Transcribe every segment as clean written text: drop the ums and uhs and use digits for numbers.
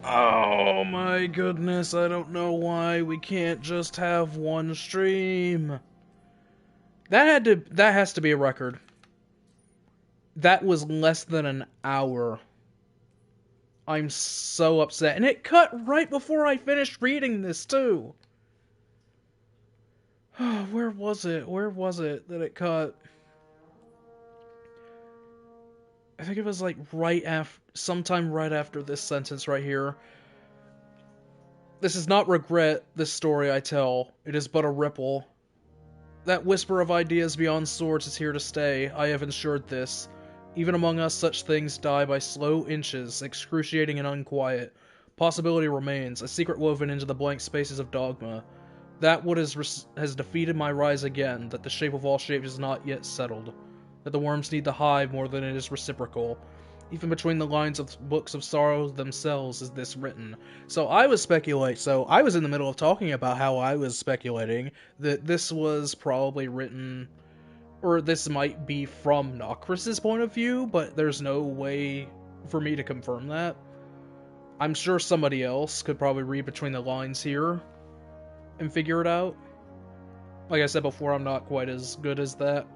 Oh my goodness, I don't know why we can't just have one stream. That has to be a record. That was less than an hour. I'm so upset. And it cut right before I finished reading this, too. Where was it? Where was it that it cut? I think it was like sometime right after this sentence right here. This is not regret, this story I tell. It is but a ripple. That whisper of ideas beyond swords is here to stay. I have ensured this. Even among us, such things die by slow inches, excruciating and unquiet. Possibility remains, a secret woven into the blank spaces of dogma. That what has defeated my rise again, that the shape of all shapes is not yet settled. That the worms need the hive more than it is reciprocal. Even between the lines of books of sorrow themselves is this written. So I was in the middle of talking about how I was speculating that this was probably written, or this might be from Nokris's point of view, but there's no way for me to confirm that. I'm sure somebody else could probably read between the lines here and figure it out. Like I said before, I'm not quite as good as that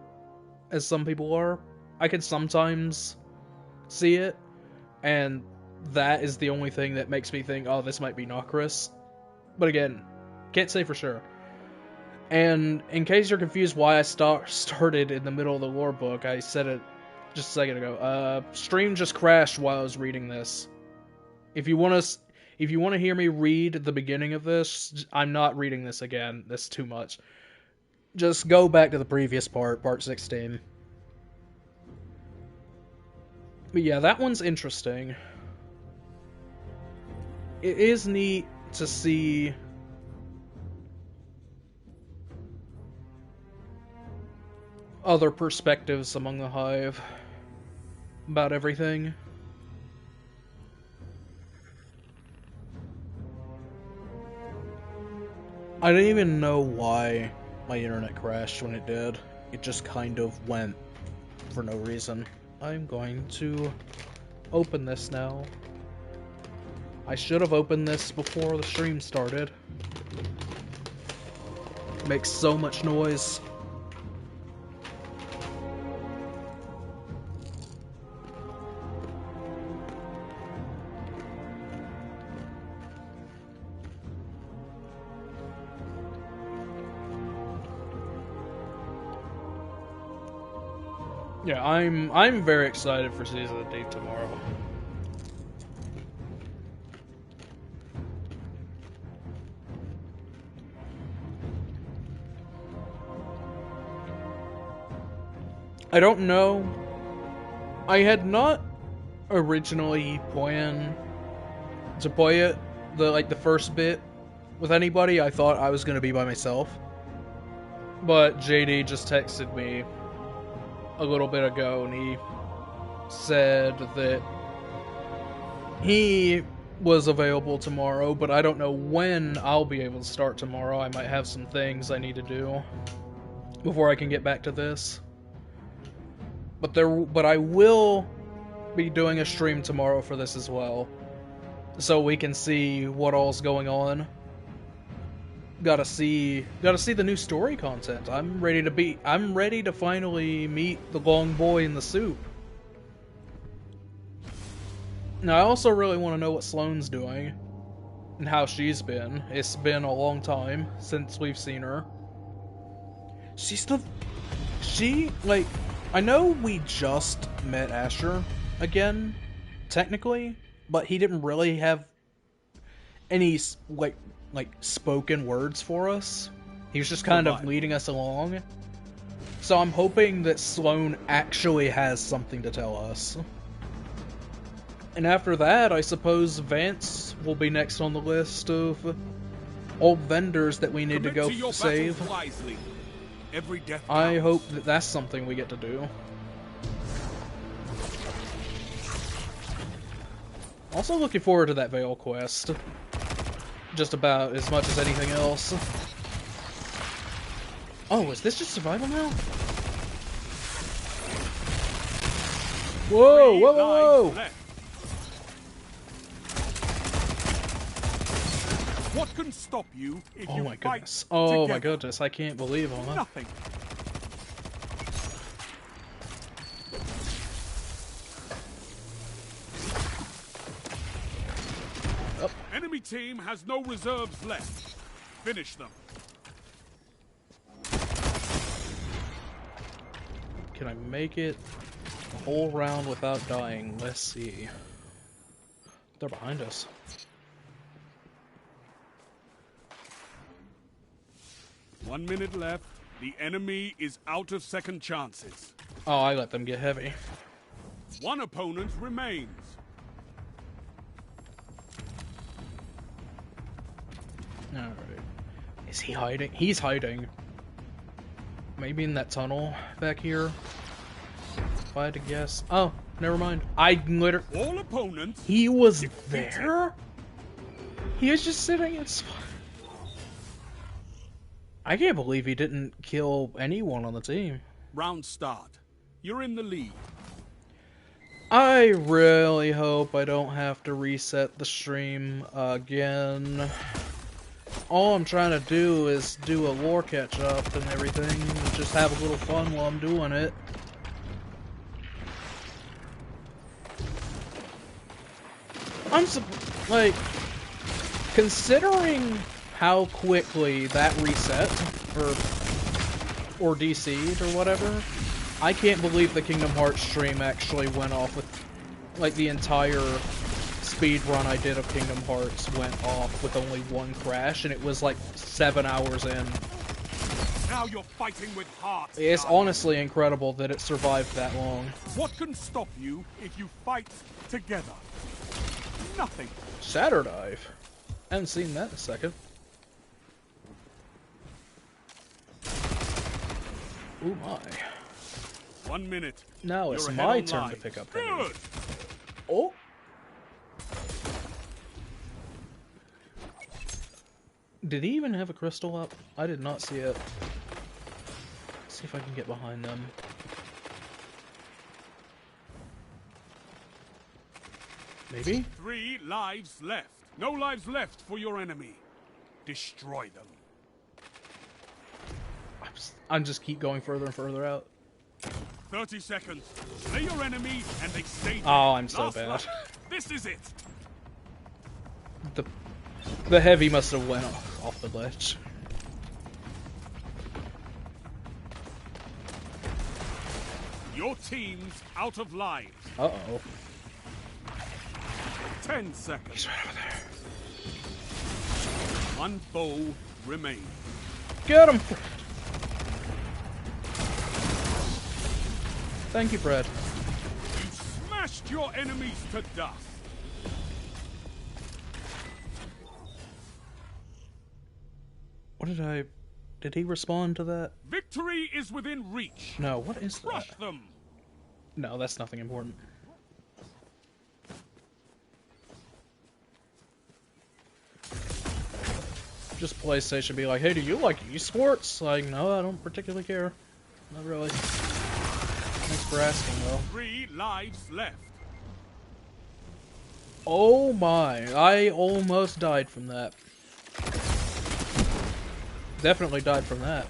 as some people are. I can sometimes see it, and that is the only thing that makes me think, oh, this might be Nokris. But again, can't say for sure. And in case you're confused why I started in the middle of the lore book, I said it just a second ago. Stream just crashed while I was reading this. If you want to hear me read the beginning of this, I'm not reading this again. That's too much. Just go back to the previous part 16. But yeah, that one's interesting. It is neat to see other perspectives among the hive about everything. I didn't even know why my internet crashed when it did. It just kind of went for no reason. I'm going to open this now. I should have opened this before the stream started. It makes so much noise. Yeah, I'm very excited for Season of the Deep tomorrow. I don't know. I had not originally planned to play it, the first bit, with anybody. I thought I was gonna be by myself. But JD just texted me a little bit ago, and he said that he was available tomorrow, but I don't know when I'll be able to start tomorrow. I might have some things I need to do before I can get back to this. But I will be doing a stream tomorrow for this as well, so we can see what all's going on. Gotta see the new story content. I'm ready to finally meet the long boy in the soup. Now, I also really want to know what Sloane's doing and how she's been. It's been a long time since we've seen her. I know we just met Asher again, technically, but he didn't really have any, spoken words for us. He was just kind of leading us along. So I'm hoping that Sloane actually has something to tell us. And after that, I suppose Vance will be next on the list of old vendors that we need to go save. I hope that that's something we get to do. Also looking forward to that Veil quest. Just about as much as anything else. Oh, is this just survival now? Whoa, whoa, whoa, whoa! What can stop you if Oh you my fight goodness. Oh together? my goodness, I can't believe him. Huh? Nothing. Oh. Enemy team has no reserves left. Finish them. Can I make it a whole round without dying? Let's see. They're behind us. One minute left. The enemy is out of second chances. Oh, I let them get heavy. One opponent remains. Alright. Is he hiding? He's hiding. Maybe in that tunnel back here. If I had to guess. Oh, never mind. I literally... All opponents. He was defeated. there? He was just sitting in... I can't believe he didn't kill anyone on the team. Round start. You're in the lead. I really hope I don't have to reset the stream again. All I'm trying to do is do a lore catch up and everything, and just have a little fun while I'm doing it. Like, considering how quickly that reset, or DC'd or whatever, I can't believe the Kingdom Hearts stream actually went off with, like, the entire speed run I did of Kingdom Hearts went off with only one crash, and it was like 7 hours in. Now you're fighting with heart. It's honestly incredible that it survived that long. What can stop you if you fight together? Nothing. Shatter Dive. Haven't seen that in a second. Ooh my. 1 minute. Now it's You're ahead my on turn to lives. pick up Good. enemies. Oh! Did he even have a crystal up? I did not see it. Let's see if I can get behind them. Maybe? 3 lives left. No lives left for your enemy. Destroy them. I'm just keep going further and further out. 30 seconds. Slay your enemy and they stay dead. Oh, I'm so Last bad. life. This is it. The heavy must have went off the ledge. Your team's out of lives. Uh-oh. 10 seconds. He's right over there. 1 foe remains. Get him! Thank you, Fred. You smashed your enemies to dust. What did I... Did he respond to that? Victory is within reach. No, what is that? Crush them. No, that's nothing important. Just PlayStation be like, hey, do you like esports? Like, no, I don't particularly care. Not really. Thanks for asking, though. 3 lives left. Oh my, I almost died from that. Definitely died from that.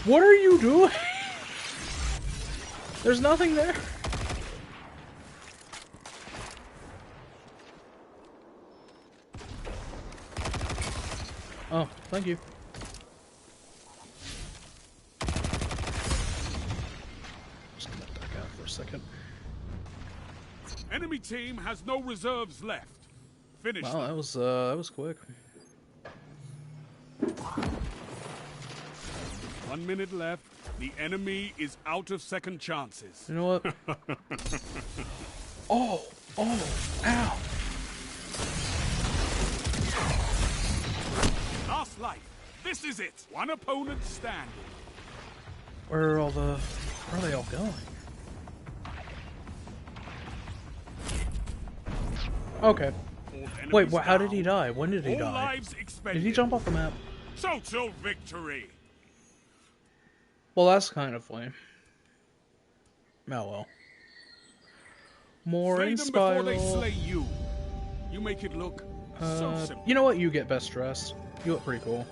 What are you doing? There's nothing there. Oh, thank you. Just gonna back out for a second. Enemy team has no reserves left. Finish Wow, them. that was quick. 1 minute left. The enemy is out of second chances. You know what? Oh, ow. Last life. This is it. 1 opponent standing. Where are they all going? Okay. All Wait, enemies how did down. he die? When did he All die? lives expended. Did he jump off the map? Total victory. Well, that's kind of lame. Oh well. More Slay in them before they Spiral. slay you. You make it look So simple. You know what? You get best dressed. You look pretty cool.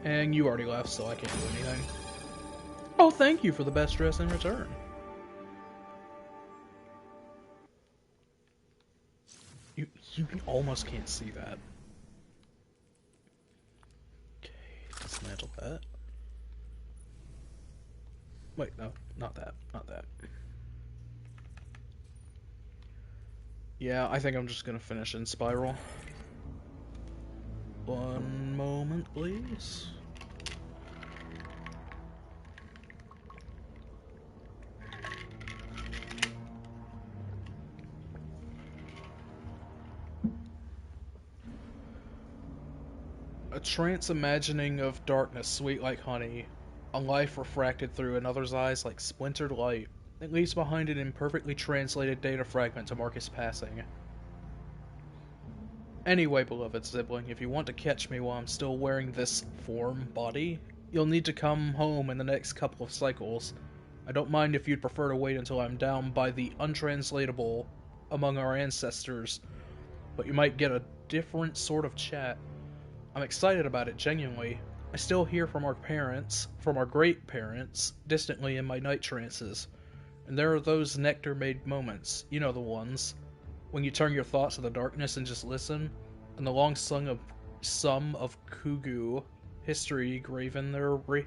And you already left, so I can't do anything. Oh, thank you for the best dress in return. You almost can't see that. Okay, dismantle that. Wait, no, not that. Not that. Yeah, I think I'm just gonna finish in Spiral. One moment, please. A trance imagining of darkness sweet like honey, a life refracted through another's eyes like splintered light. It leaves behind an imperfectly translated data fragment to mark his passing. Anyway, beloved sibling, if you want to catch me while I'm still wearing this form body, you'll need to come home in the next couple of cycles. I don't mind if you'd prefer to wait until I'm down by the untranslatable among our ancestors, but you might get a different sort of chat. I'm excited about it, genuinely. I still hear from our parents, from our great-parents, distantly in my night trances. And there are those nectar-made moments, you know the ones, when you turn your thoughts to the darkness and just listen, and the long sum of Kugu history graven their oh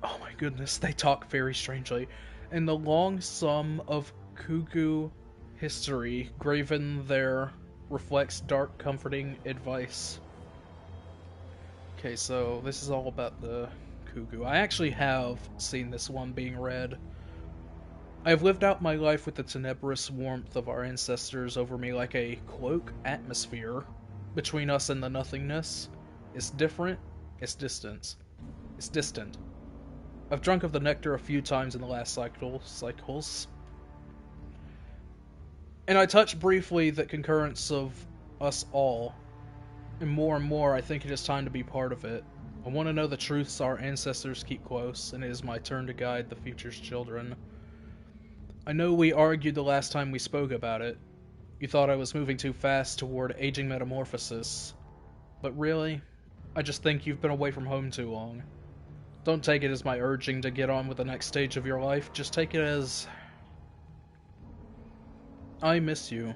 my goodness, they talk very strangely. And the long sum of Kugu history graven there reflects dark, comforting advice. Okay, so this is all about the Kugu. I actually have seen this one being read. I have lived out my life with the tenebrous warmth of our ancestors over me like a cloak atmosphere between us and the nothingness. It's different, it's distant. It's distant. I've drunk of the nectar a few times in the last cycles. And I touched briefly the concurrence of us all. And more, I think it is time to be part of it. I want to know the truths our ancestors keep close, and it is my turn to guide the future's children. I know we argued the last time we spoke about it. You thought I was moving too fast toward aging metamorphosis. But really, I just think you've been away from home too long. Don't take it as my urging to get on with the next stage of your life, just take it as... I miss you.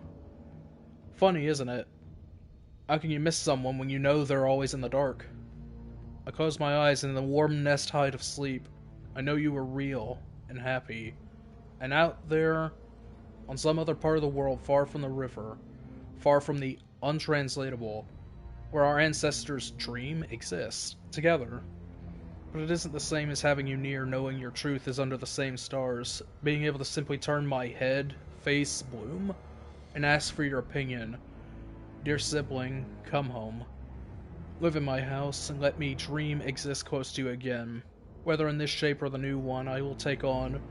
Funny, isn't it? How can you miss someone when you know they're always in the dark? I close my eyes and in the warm nest hide of sleep, I know you were real and happy. And out there, on some other part of the world far from the river, far from the untranslatable, where our ancestors' dream exists, together. But it isn't the same as having you near, knowing your truth is under the same stars, being able to simply turn my head, face, bloom, and ask for your opinion. Dear sibling, come home. Live in my house, and let me dream exist close to you again. Whether in this shape or the new one I will take on.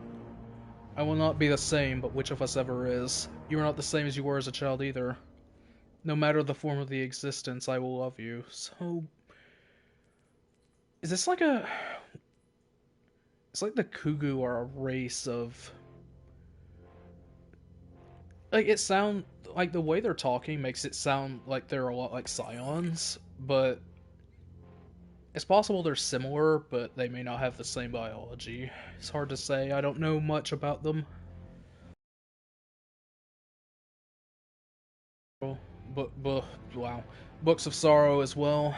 I will not be the same, but which of us ever is? You are not the same as you were as a child either. No matter the form of the existence, I will love you. So... is this like a... it's like the Kugu are a race of... like, it sound... like, the way they're talking makes it sound like they're a lot like Scions, but... it's possible they're similar, but they may not have the same biology. It's hard to say, I don't know much about them. But wow. Books of Sorrow as well.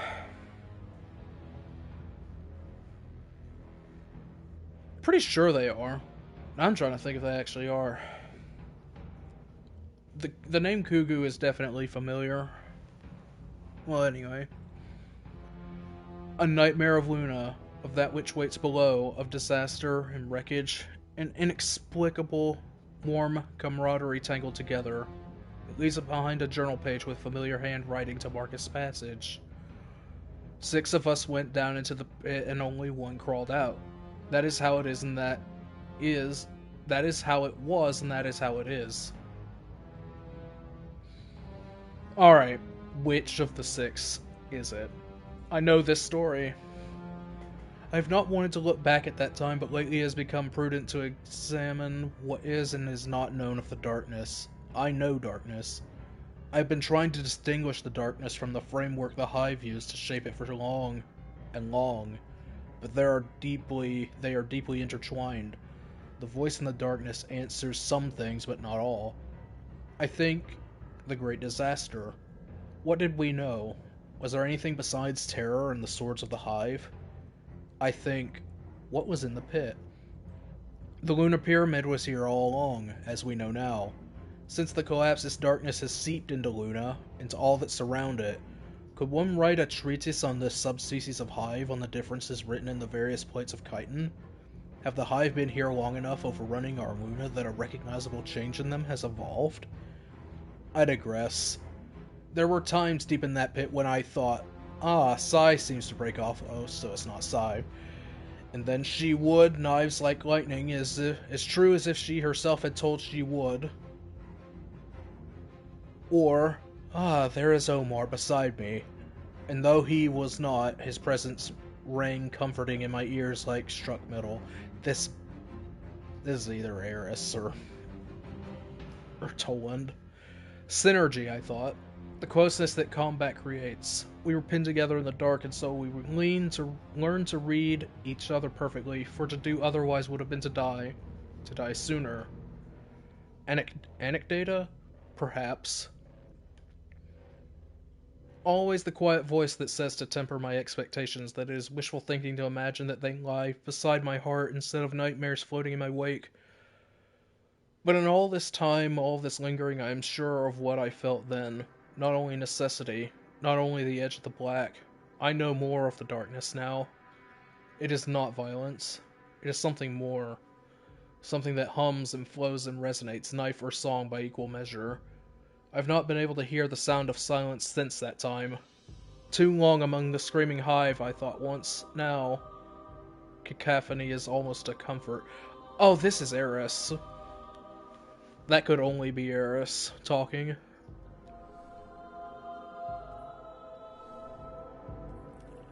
Pretty sure they are. I'm trying to think if they actually are. The name Kugu is definitely familiar. Well, anyway. A nightmare of Luna, of that which waits below, of disaster and wreckage, an inexplicable, warm camaraderie tangled together. It leaves behind a journal page with familiar handwriting to mark its passage. 6 of us went down into the pit and only 1 crawled out. That is how it is and that is how it was and that is how it is. Alright, which of the 6 is it? I know this story. I have not wanted to look back at that time, but lately it has become prudent to examine what is and is not known of the darkness. I know darkness. I've been trying to distinguish the darkness from the framework the Hive used to shape it for long and long, but they are deeply intertwined. The voice in the darkness answers some things, but not all. I think the Great Disaster. What did we know? Was there anything besides terror and the swords of the Hive? I think, what was in the pit? The Lunar Pyramid was here all along, as we know now. Since the collapse, this darkness has seeped into Luna, into all that surround it. Could one write a treatise on this subspecies of Hive, on the differences written in the various plates of chitin? Have the Hive been here long enough overrunning our Luna that a recognizable change in them has evolved? I digress. There were times deep in that pit when I thought, Sai seems to break off. Oh, so it's not Sai. And then she would, knives like lightning, as true as if she herself had told she would. Or, there is Omar beside me. And though he was not, his presence rang comforting in my ears like struck metal. This is either Eris or Toland. Synergy, I thought. The closeness that combat creates. We were pinned together in the dark, and so we would learn to read each other perfectly, for to do otherwise would have been to die sooner. Anecdata? Perhaps. Always the quiet voice that says to temper my expectations that it is wishful thinking to imagine that they lie beside my heart instead of nightmares floating in my wake. But in all this time, all this lingering, I am sure of what I felt then. Not only necessity, not only the edge of the black. I know more of the darkness now. It is not violence. It is something more. Something that hums and flows and resonates, knife or song by equal measure. I've not been able to hear the sound of silence since that time. Too long among the screaming Hive, I thought once. Now, cacophony is almost a comfort. Oh, this is Eris. That could only be Eris talking.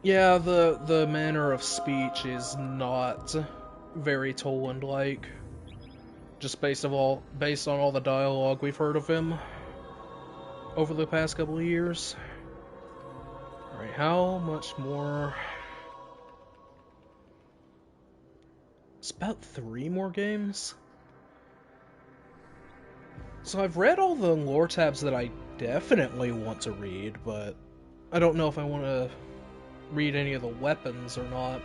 Yeah, the manner of speech is not very Toland-like. Just based on all the dialogue we've heard of him over the past couple of years. Alright, how much more? It's about 3 more games. So I've read all the lore tabs that I definitely want to read, but I don't know if I want to read any of the weapons or not.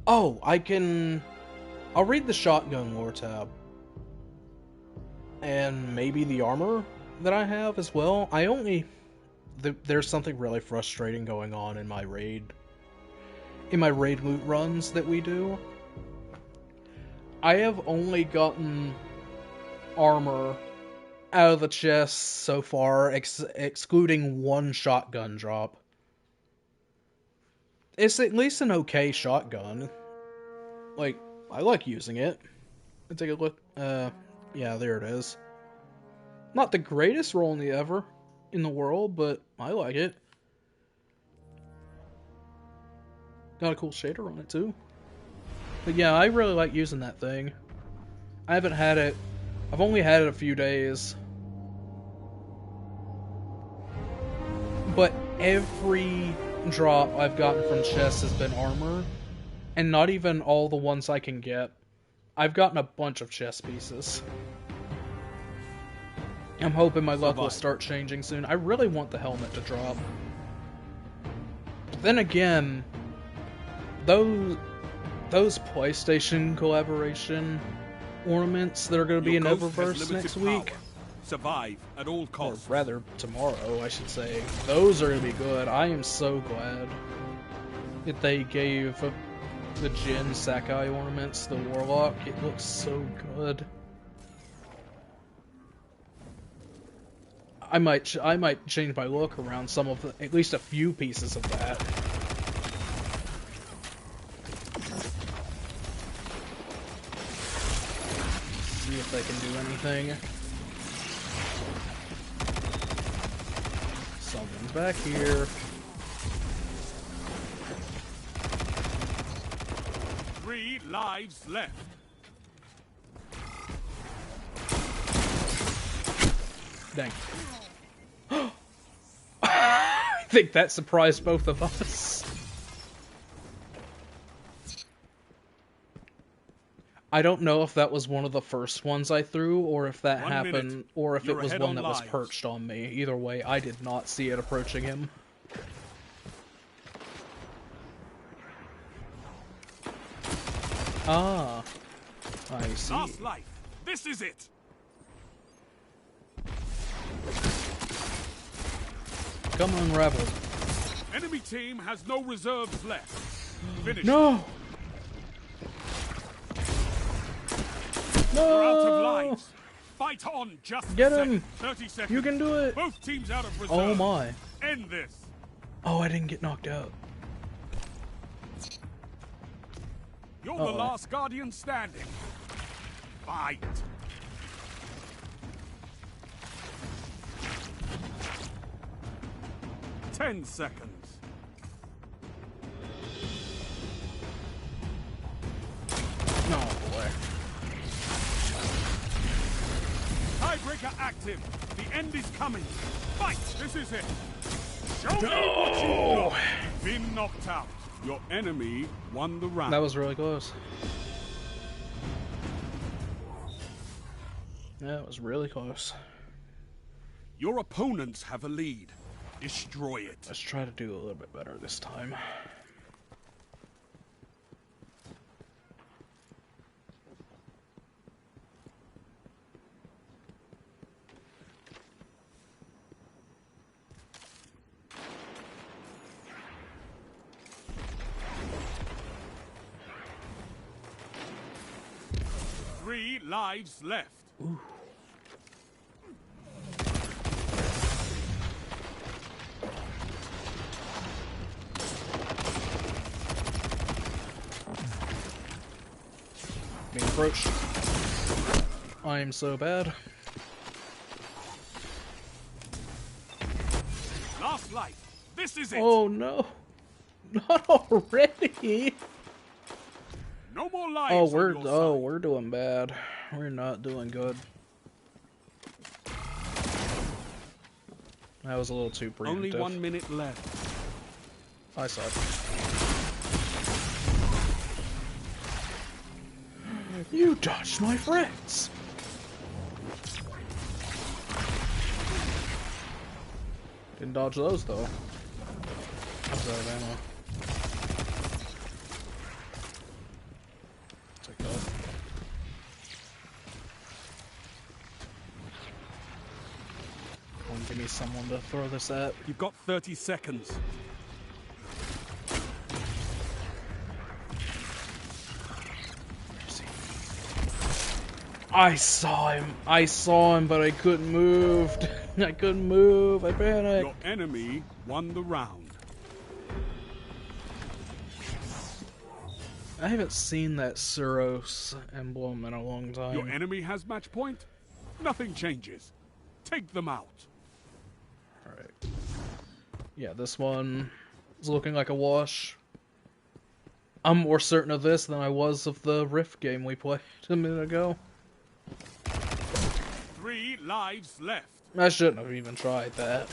Oh, I'll read the shotgun lore tab. And maybe the armor that I have as well. There's something really frustrating going on in my raid loot runs that we do. I have only gotten armor out of the chest so far, excluding one shotgun drop. It's at least an okay shotgun. Like, I like using it. Let's take a look. Yeah, there it is. Not the greatest roll in the world, but I like it. Got a cool shader on it too. But yeah, I really like using that thing. I've only had it a few days. But every drop I've gotten from chests has been armor. And not even all the ones I can get. I've gotten a bunch of chest pieces. I'm hoping my luck will start changing soon. I really want the helmet to drop. But then again, those PlayStation collaboration ornaments that are going to be in Eververse next week. Survive at all costs. Or rather, tomorrow, I should say. Those are going to be good. I am so glad that they gave the Jin Sakai ornaments, the Warlock. It looks so good. I might change my look around at least a few pieces of that. See if they can do anything. Someone's back here. 3 lives left. Dang. I think that surprised both of us. I don't know if that was one of the first ones I threw, or if that happened, or if it was one that was perched on me. Either way, I did not see it approaching him. Ah, I see. Last life. This is it. Come unravel. Enemy team has no reserves left. Finish. No. No. We're out of lives. Fight on. Just get a him. second. 30 seconds. You can do it. Both teams out of reserve. Oh my. End this. Oh, I didn't get knocked out. You're the last Guardian standing. Fight. Ten seconds. No boy. Tiebreaker active. The end is coming. Fight. This is it. Show me what you've got. You've been knocked out. Your enemy won the round. That was really close. Yeah, it was really close. Your opponents have a lead. Destroy it. Let's try to do a little bit better this time. Three lives left. Ooh. Being approached. I am so bad. Last life. This is it. Oh no. Not already. No more lives. We're doing bad. We're not doing good. That was a little too preemptive. Only 1 minute left. I saw it. You dodged my friends. Didn't dodge those though. I was out of ammo. Take that. Come on, give me someone to throw this at. You've got 30 seconds. I saw him, but I couldn't move. I couldn't move. I panicked. Your enemy won the round. I haven't seen that Suros emblem in a long time. Your enemy has match point. Nothing changes. Take them out. Alright. Yeah, this one is looking like a wash. I'm more certain of this than I was of the Rift game we played a minute ago. 3 lives left. I shouldn't have even tried that.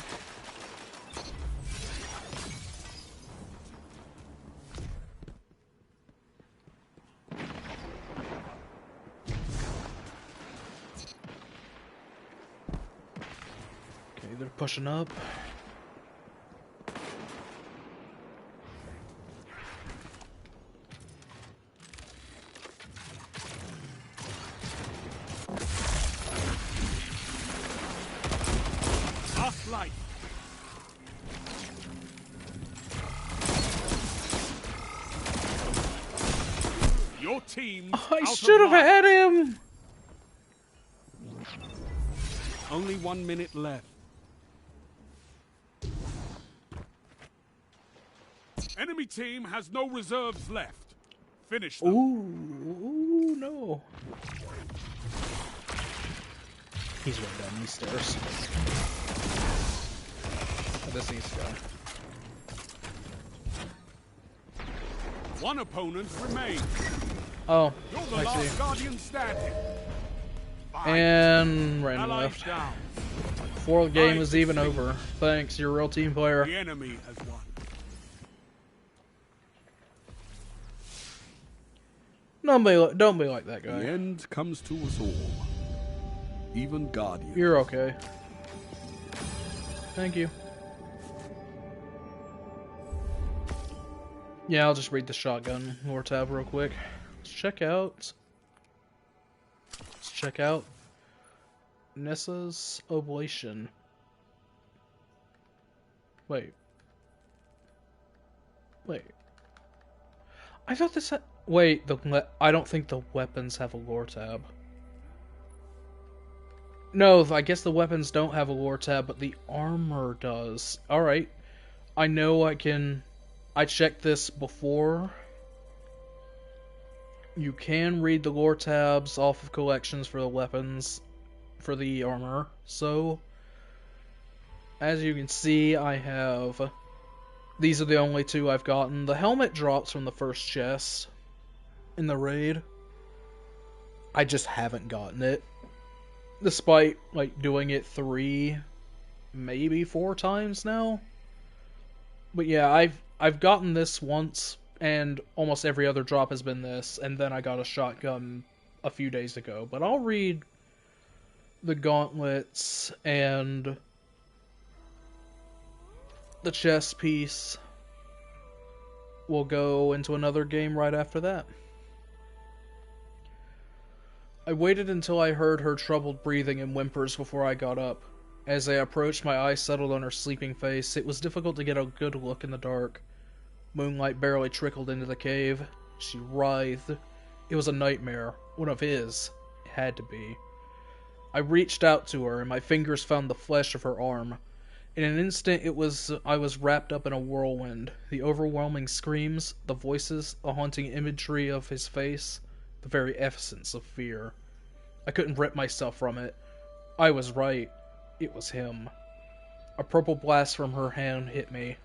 Okay, they're pushing up. Last life. Your team. I should have had him. Only 1 minute left. Enemy team has no reserves left. Finish them. Ooh, no. He's right down these stairs. This needs to go. One opponent remains. Oh, You're the I last see. Guardian standing. Fight. And ran Allies left. down. before the game I was even distinguish. over. Thanks, you're a real team player. The enemy has won. Don't be like that The guy. end comes to us all. Even Guardian. You're okay. Thank you. Yeah, I'll just read the shotgun lore tab real quick. Let's check out Nessa's Oblation. Wait. I thought this had... Wait, I don't think the weapons have a lore tab. No, I guess the weapons don't have a lore tab, but the armor does. Alright. I know I can... I checked this before. You can read the lore tabs off of collections for the weapons, for the armor. So, as you can see, I have... These are the only two I've gotten. The helmet drops from the first chest in the raid. I just haven't gotten it. Despite, like, doing it 3, maybe 4 times now. But yeah, I've gotten this once, and almost every other drop has been this, and then I got a shotgun a few days ago. But I'll read the gauntlets and the chest piece. We'll go into another game right after that. I waited until I heard her troubled breathing and whimpers before I got up. As I approached, my eyes settled on her sleeping face. It was difficult to get a good look in the dark. Moonlight barely trickled into the cave. She writhed. It was a nightmare. One of his. It had to be. I reached out to her, and my fingers found the flesh of her arm. In an instant, I was wrapped up in a whirlwind. The overwhelming screams, the voices, the haunting imagery of his face, the very essence of fear. I couldn't rip myself from it. I was right. It was him. A purple blast from her hand hit me.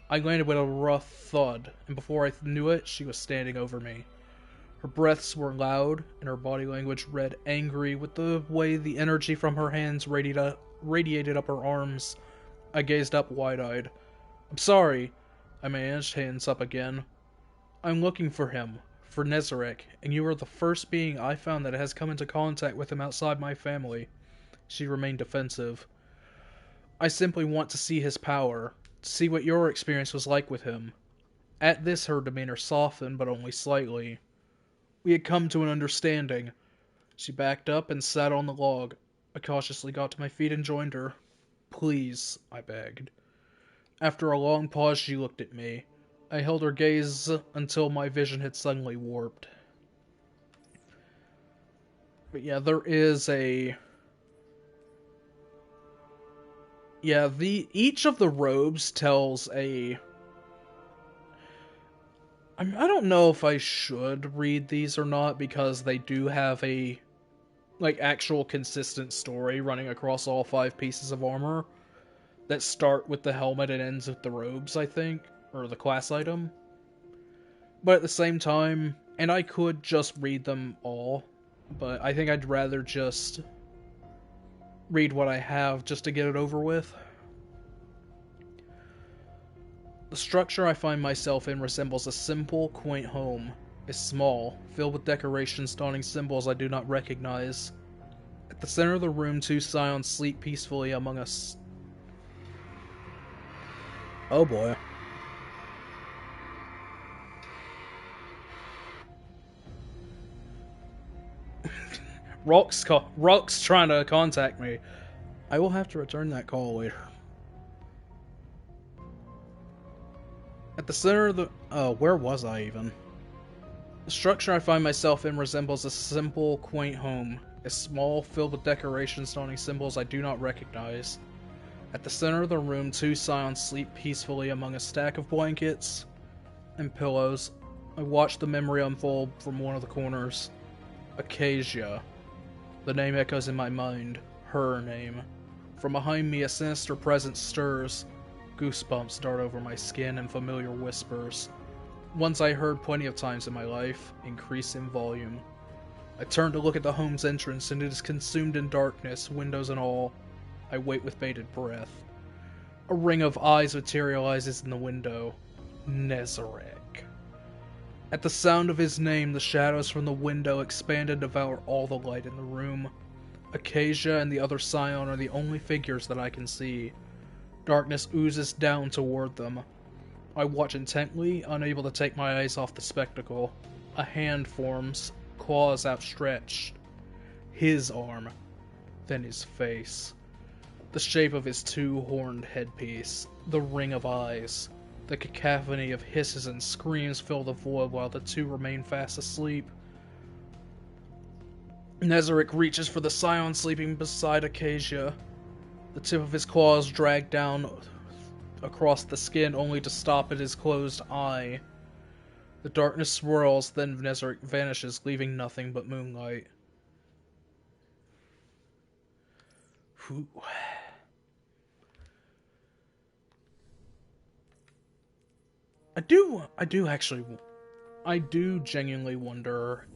I landed with a rough thud, and before I knew it, she was standing over me. Her breaths were loud, and her body language read angry with the way the energy from her hands radiated up her arms. I gazed up wide-eyed. "I'm sorry," I managed, hands up again. "I'm looking for him, for Nezarek, and you are the first being I found that has come into contact with him outside my family." She remained defensive. "I simply want to see his power, to see what your experience was like with him." At this, her demeanor softened, but only slightly. We had come to an understanding. She backed up and sat on the log. I cautiously got to my feet and joined her. "Please," I begged. After a long pause, she looked at me. I held her gaze until my vision had suddenly warped. But yeah, there is a... Yeah, each of the robes tells a... I don't know if I should read these or not, because they do have a, like, actual consistent story running across all 5 pieces of armor that start with the helmet and ends with the robes, I think, or the class item. But at the same time, and I could just read them all, but I think I'd rather just read what I have just to get it over with. The structure I find myself in resembles a simple, quaint home. It's small, filled with decorations donning symbols I do not recognize. At the center of the room, 2 scions sleep peacefully among us. Oh boy. Rock's trying to contact me. I will have to return that call later. At the center of the... Oh, where was I even? The structure I find myself in resembles a simple, quaint home. It's small, filled with decorations donning symbols I do not recognize. At the center of the room, 2 scions sleep peacefully among a stack of blankets and pillows. I watch the memory unfold from one of the corners. Acacia. The name echoes in my mind. Her name. From behind me, a sinister presence stirs. Goosebumps dart over my skin and familiar whispers. Ones I heard plenty of times in my life, increase in volume. I turn to look at the home's entrance, and it is consumed in darkness, windows and all. I I wait with bated breath. A ring of eyes materializes in the window. Nezarek. At the sound of his name, the shadows from the window expand and devour all the light in the room. Acacia and the other Scion are the only figures that I can see. Darkness oozes down toward them. I watch intently, unable to take my eyes off the spectacle. A hand forms, claws outstretched. His arm, then his face. The shape of his two-horned headpiece, the ring of eyes. The cacophony of hisses and screams fill the void while the two remain fast asleep. Nezarek reaches for the Scion sleeping beside Acacia. The tip of his claws drag down across the skin only to stop at his closed eye. The darkness swirls, then Nezarek vanishes, leaving nothing but moonlight. Whew. I do genuinely wonder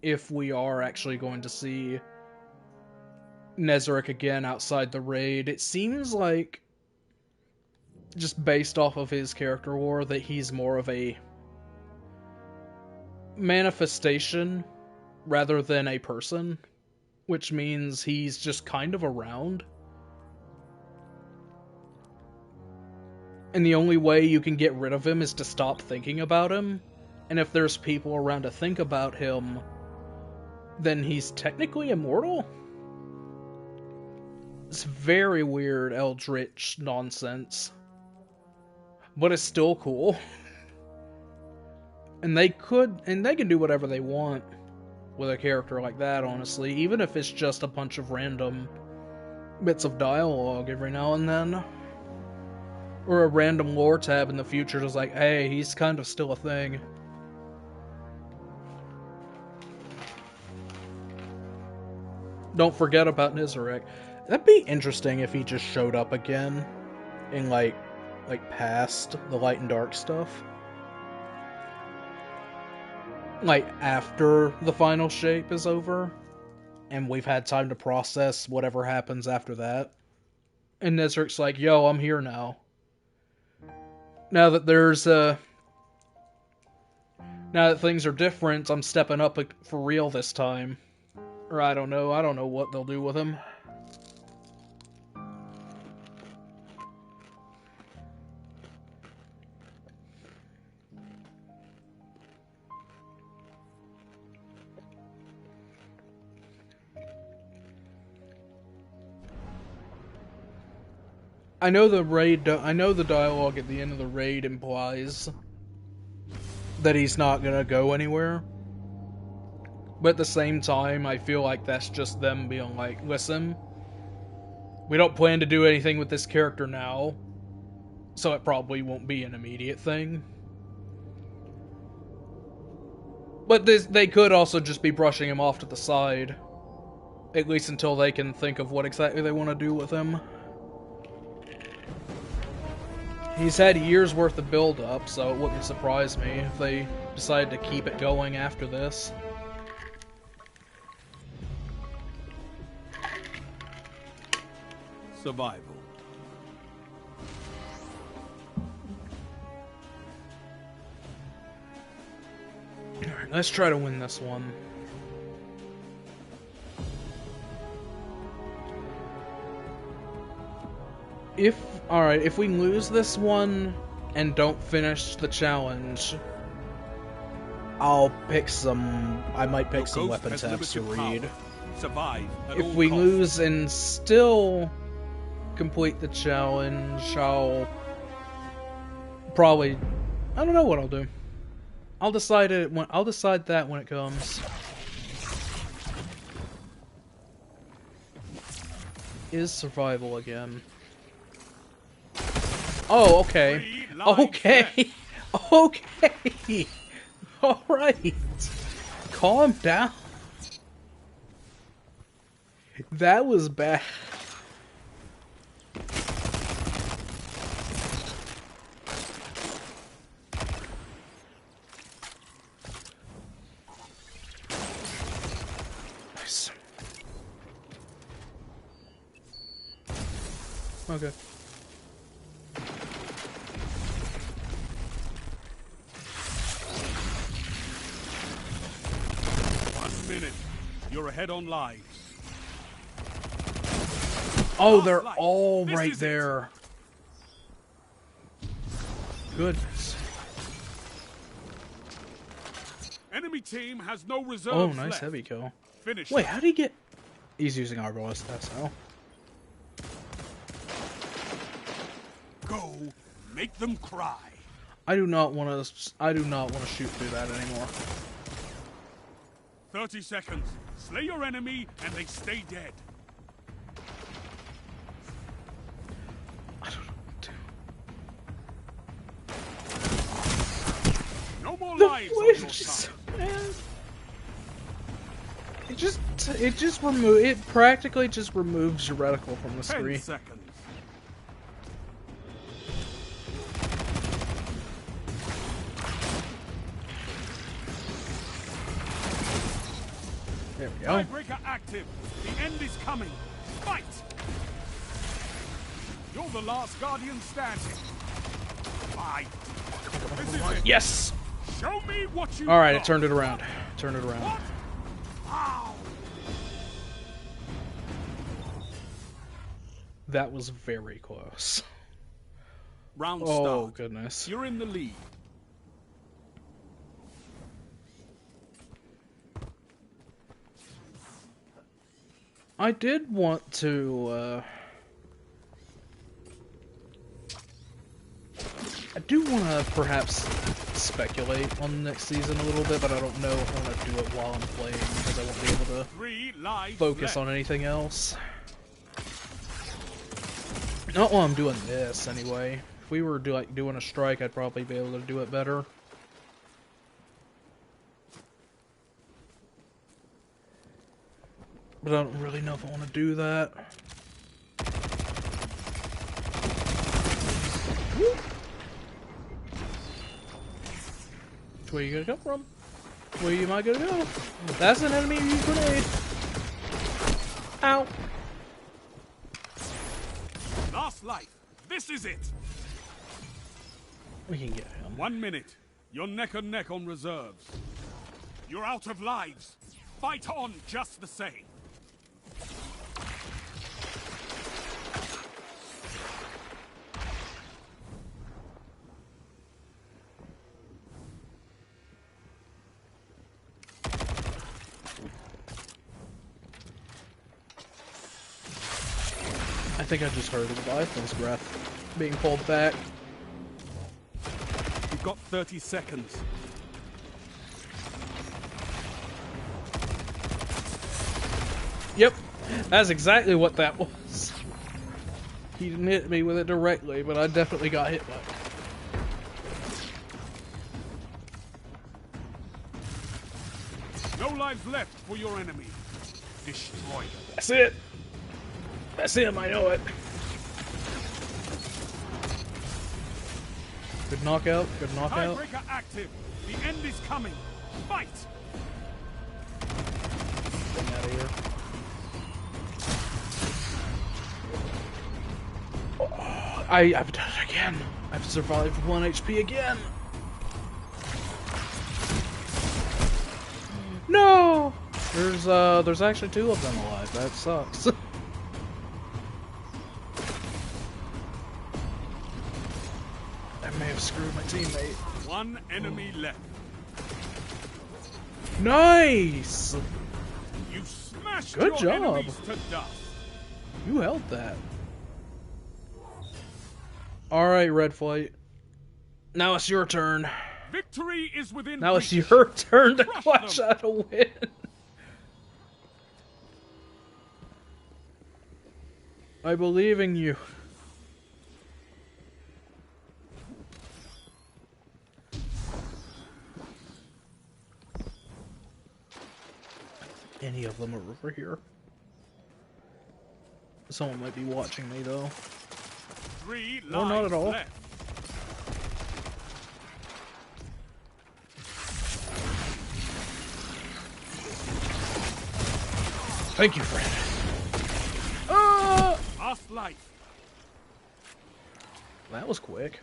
if we are actually going to see Nezarek again outside the raid. It seems like, just based off of his character lore, that he's more of a manifestation rather than a person, which means he's just kind of around. And the only way you can get rid of him is to stop thinking about him. And if there's people around to think about him, then he's technically immortal? It's very weird eldritch nonsense. But it's still cool. And they can do whatever they want with a character like that, honestly. Even if it's just a bunch of random bits of dialogue every now and then. Or a random lore tab in the future just like, hey, he's kind of still a thing. Don't forget about Nezarek. That'd be interesting if he just showed up again in like past the light and dark stuff. Like after the final shape is over and we've had time to process whatever happens after that. And Nezarek's like, yo, I'm here now. Now that things are different, I'm stepping up for real this time. Or I don't know what they'll do with him. I know the dialogue at the end of the raid implies that he's not gonna go anywhere. But at the same time, I feel like that's just them being like, listen, we don't plan to do anything with this character now, so it probably won't be an immediate thing. But they could also just be brushing him off to the side, at least until they can think of what exactly they want to do with him. He's had years worth of build-up, so it wouldn't surprise me if they decided to keep it going after this. Survival. Alright, let's try to win this one. If we lose this one and don't finish the challenge, I might pick some weapon tabs to read. If we lose and still complete the challenge, I'll probably, I don't know what I'll do. I'll decide that when it comes. Is survival again. Oh, okay. Okay. Okay. Alright. Calm down. That was bad. Okay. Minute. You're ahead on lives. Oh, they're all right there. Goodness. Enemy team has no reserves. Oh, nice left. heavy kill. Finish. Wait, how did he get? He's using our ballista, so. Go, make them cry. I do not want to. I do not want to shoot through that anymore. 30 seconds. Slay your enemy, and they stay dead. I don't know what to do. No more The lives on your flinch, side. man. It practically just removes your reticle from the 10 screen. seconds. There we go. Tiebreaker active. The end is coming. Fight! You're the last Guardian standing. Fight! This is it. Yes. Show me what you All right, I got. turned it around. Turned it around. What? Ow! That was very close. Round Oh start. goodness. You're in the lead. I did want to. I do want to perhaps speculate on next season a little bit, but I don't know if I want to do it while I'm playing because I won't be able to 3 lives focus left. on anything else. Not while I'm doing this, anyway. If we were doing a strike, I'd probably be able to do it better. But I don't really know if I want to do that. Woo. Which way you gonna come from? Where am I gonna go? That's an enemy use grenade. Ow. Last life. This is it. We can get him. 1 minute. You're neck and neck on reserves. You're out of lives. Fight on just the same. I think I just heard Leviathan's breath being pulled back. You've got 30 seconds. Yep, that's exactly what that was. He didn't hit me with it directly, but I definitely got hit by it. No lives left for your enemy. Destroy them. That's it. That's him, I know it. Good knockout, good knockout. Tiebreaker active. The end is coming. Fight! Get out of here. Oh, I've done it again. I've survived 1 HP again. No! There's actually 2 of them alive. That sucks. I may have screwed my teammate. 1 enemy left. Nice! You smashed Good your job. enemies to dust. You held that. Alright, Red Flight. Now it's your turn. Victory is within Now it's reach. your turn to Crush clutch them. out a win. I believe in you. Any of them are over here. Someone might be watching me though. 3 No, not lives at all. left. Thank you, friend. Last life. That was quick.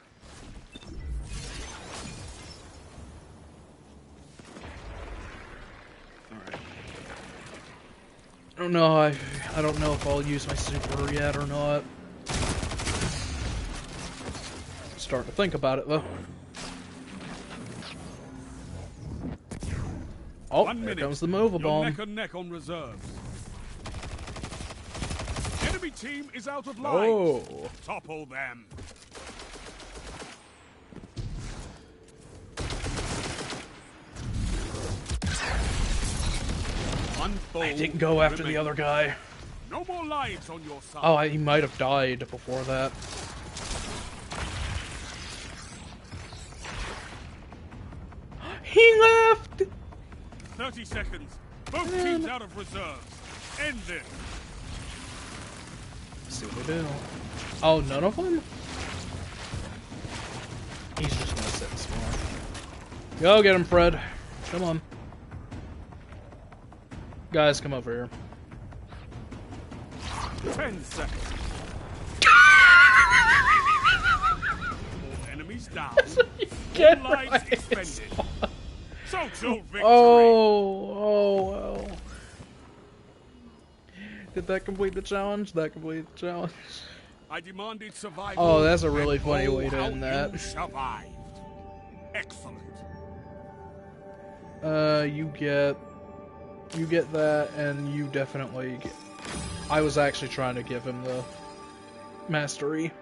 Alright. I don't know. I don't know if I'll use my super yet or not. Starting to think about it though. Oh, here comes the mova bomb. Neck and neck on reserves. Enemy team is out of line. Oh. Topple them. I didn't go after the other guy. No more lives on your side. Oh, he might have died before that. He left! 30 seconds. Both teams out of reserves. End it. Let's see what they do. Oh, none of them? He's just gonna sit and spawn. Go get him, Fred. Come on. Guys, come over here. 10 seconds. All enemies down. Get All lives right. expended. Social victory. Oh. Did that complete the challenge? That completed the challenge. I demanded survival. Oh, that's a really funny way to end that. You survived. Excellent. You get that, and you definitely get... I was actually trying to give him the mastery.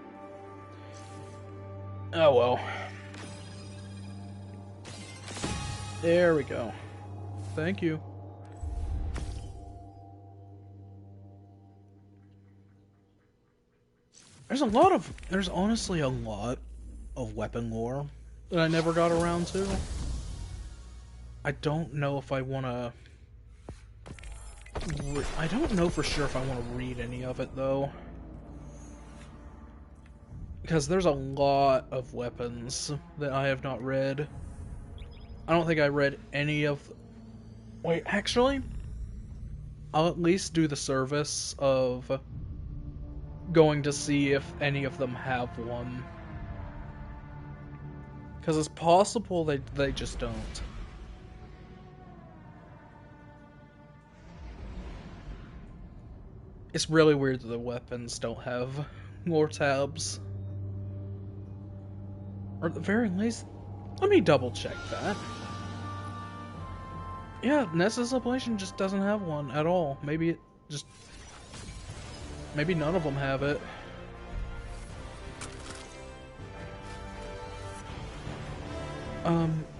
Oh well. There we go. Thank you. There's honestly a lot of weapon lore that I never got around to. I don't know if I want to... I don't know for sure if I want to read any of it, though. Because there's a lot of weapons that I have not read. I don't think I read any of... Wait, actually? I'll at least do the service of going to see if any of them have one. Because it's possible they just don't. It's really weird that the weapons don't have lore tabs. Or at the very least, let me double check that. Yeah, Nessus Ablation just doesn't have one at all. Maybe it just... Maybe none of them have it.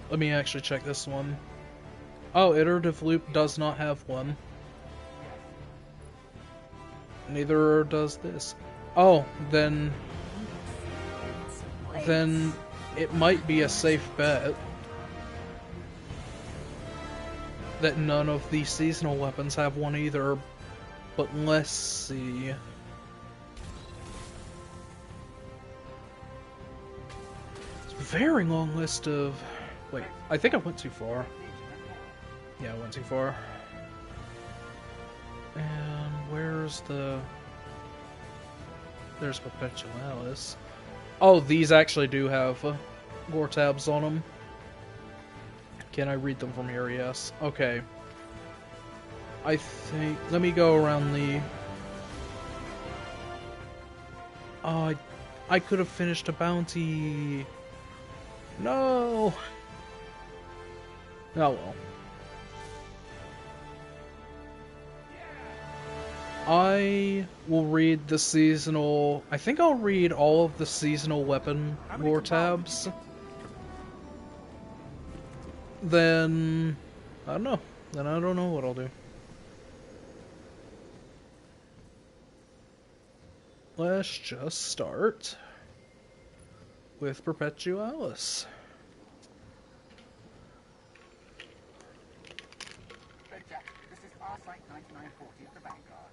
Let me actually check this one. Oh, Iterative Loop does not have one. Neither does this. Oh, then it might be a safe bet that none of the seasonal weapons have one either. But let's see. It's a very long list of... Wait, I think I went too far. Yeah, I went too far. And where's the... There's Perpetualis. Oh, these actually do have lore tabs on them. Can I read them from here? Yes. Okay. I think... Let me go around the... Oh, I could have finished a bounty. No! Oh well. I will read the seasonal... I think I'll read all of the seasonal weapon lore tabs. Then... I don't know. Then I don't know what I'll do. Let's just start with Perpetualis. This is R-Site 9940 of the Vanguard.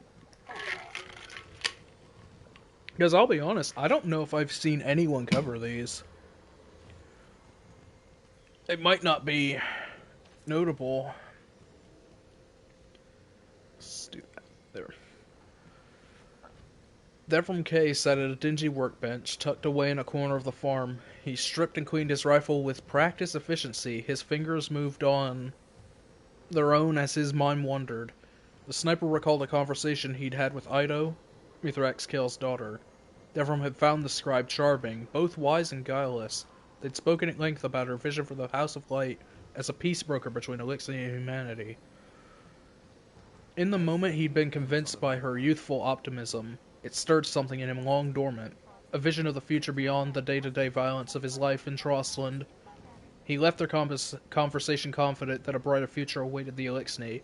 Because I'll be honest, I don't know if I've seen anyone cover these. It might not be notable. Let's do that. There. Devram K sat at a dingy workbench, tucked away in a corner of the farm. He stripped and cleaned his rifle with practiced efficiency. His fingers moved on their own as his mind wandered. The sniper recalled a conversation he'd had with Ido, Mithrax Kale's daughter. Devram had found the scribe charming, both wise and guileless. They'd spoken at length about her vision for the House of Light as a peace broker between Elixir and humanity. In the moment he'd been convinced by her youthful optimism. It stirred something in him long dormant, a vision of the future beyond the day-to-day violence of his life in Trostland. He left their conversation confident that a brighter future awaited the Elixir.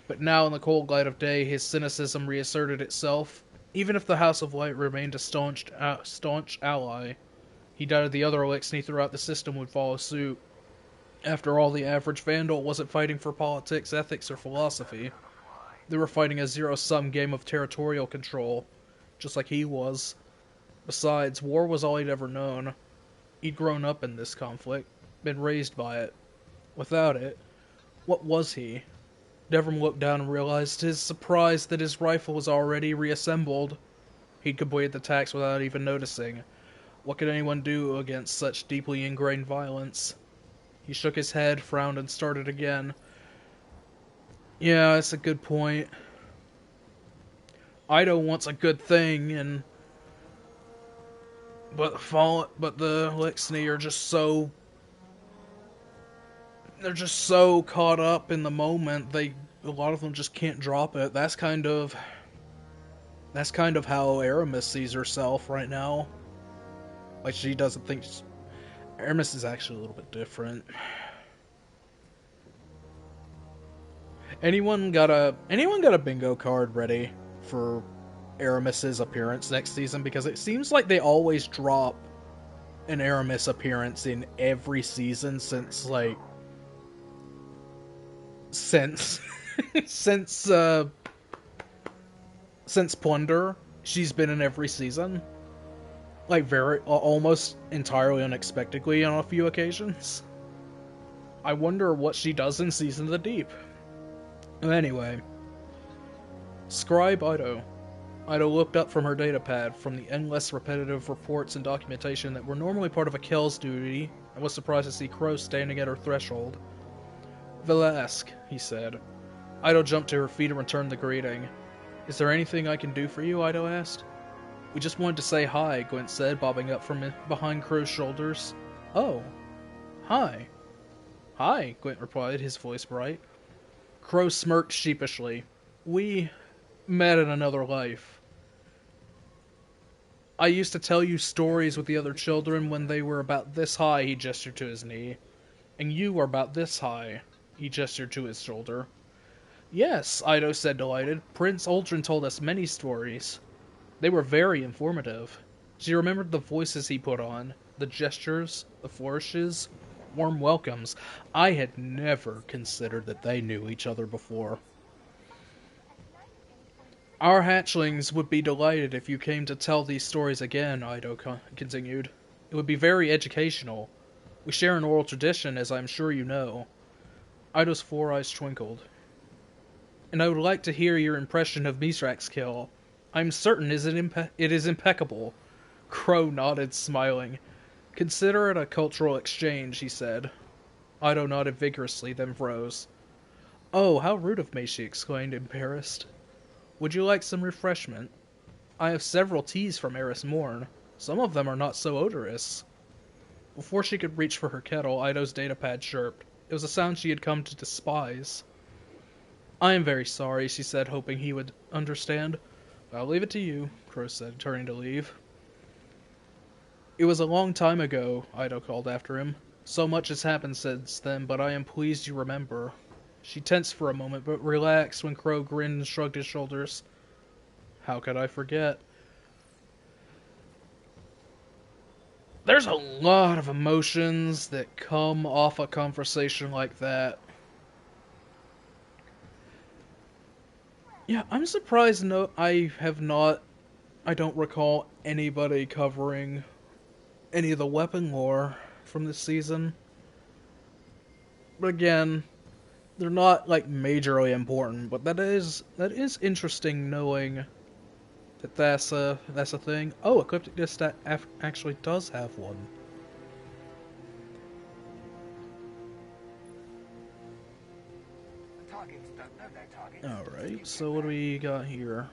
But now, in the cold light of day, his cynicism reasserted itself. Even if the House of Light remained a staunch ally, he doubted the other Elixir throughout the system would follow suit. After all, the average Vandal wasn't fighting for politics, ethics, or philosophy. They were fighting a zero-sum game of territorial control, just like he was. Besides, war was all he'd ever known. He'd grown up in this conflict, been raised by it. Without it, what was he? Devram looked down and realized to his surprise that his rifle was already reassembled. He'd completed the task without even noticing. What could anyone do against such deeply ingrained violence? He shook his head, frowned, and started again. Yeah, that's a good point. Ido wants a good thing, but the Elixir are just so... They're just so caught up in the moment, a lot of them just can't drop it. That's kind of how Aramis sees herself right now. Like, she doesn't think... Aramis is actually a little bit different. Anyone got a bingo card ready for Aramis's appearance next season? Because it seems like they always drop an Aramis appearance in every season since since Plunder. She's been in every season, like almost entirely unexpectedly on a few occasions. I wonder what she does in Season of the Deep. Anyway, Scribe Ido. Ido looked up from her datapad, from the endless repetitive reports and documentation that were normally part of a Kell's duty, and was surprised to see Crow standing at her threshold. Velasque, he said. Ido jumped to her feet and returned the greeting. Is there anything I can do for you? Ido asked. We just wanted to say hi, Gwent said, bobbing up from behind Crow's shoulders. Oh. Hi. Hi, Gwent replied, his voice bright. Crow smirked sheepishly. We met in another life. I used to tell you stories with the other children when they were about this high, he gestured to his knee. And you were about this high, he gestured to his shoulder. Yes, Ido said, delighted. Prince Uldren told us many stories. They were very informative. She remembered the voices he put on, the gestures, the flourishes, warm welcomes. I had never considered that they knew each other before. Our hatchlings would be delighted if you came to tell these stories again, Ido continued. It would be very educational. We share an oral tradition, as I'm sure you know. Ido's four eyes twinkled. And I would like to hear your impression of Mithrax kill. I'm certain it is impeccable. Crow nodded, smiling. Consider it a cultural exchange, he said. Ido nodded vigorously, then froze. Oh, how rude of me, she exclaimed, embarrassed. Would you like some refreshment? I have several teas from Eris Morn. Some of them are not so odorous. Before she could reach for her kettle, Ido's datapad chirped. It was a sound she had come to despise. I am very sorry, she said, hoping he would understand. I'll leave it to you, Crow said, turning to leave. It was a long time ago, Ido called after him. So much has happened since then, but I am pleased you remember. She tensed for a moment, but relaxed when Crow grinned and shrugged his shoulders. How could I forget? There's a lot of emotions that come off a conversation like that. Yeah, I'm surprised I don't recall anybody covering any of the weapon lore from this season. But again, they're not, like, majorly important, but that is interesting knowing That's a thing. Oh, Ecliptic Disc that actually does have one. The targets don't know their targets. Alright, so what do we got here?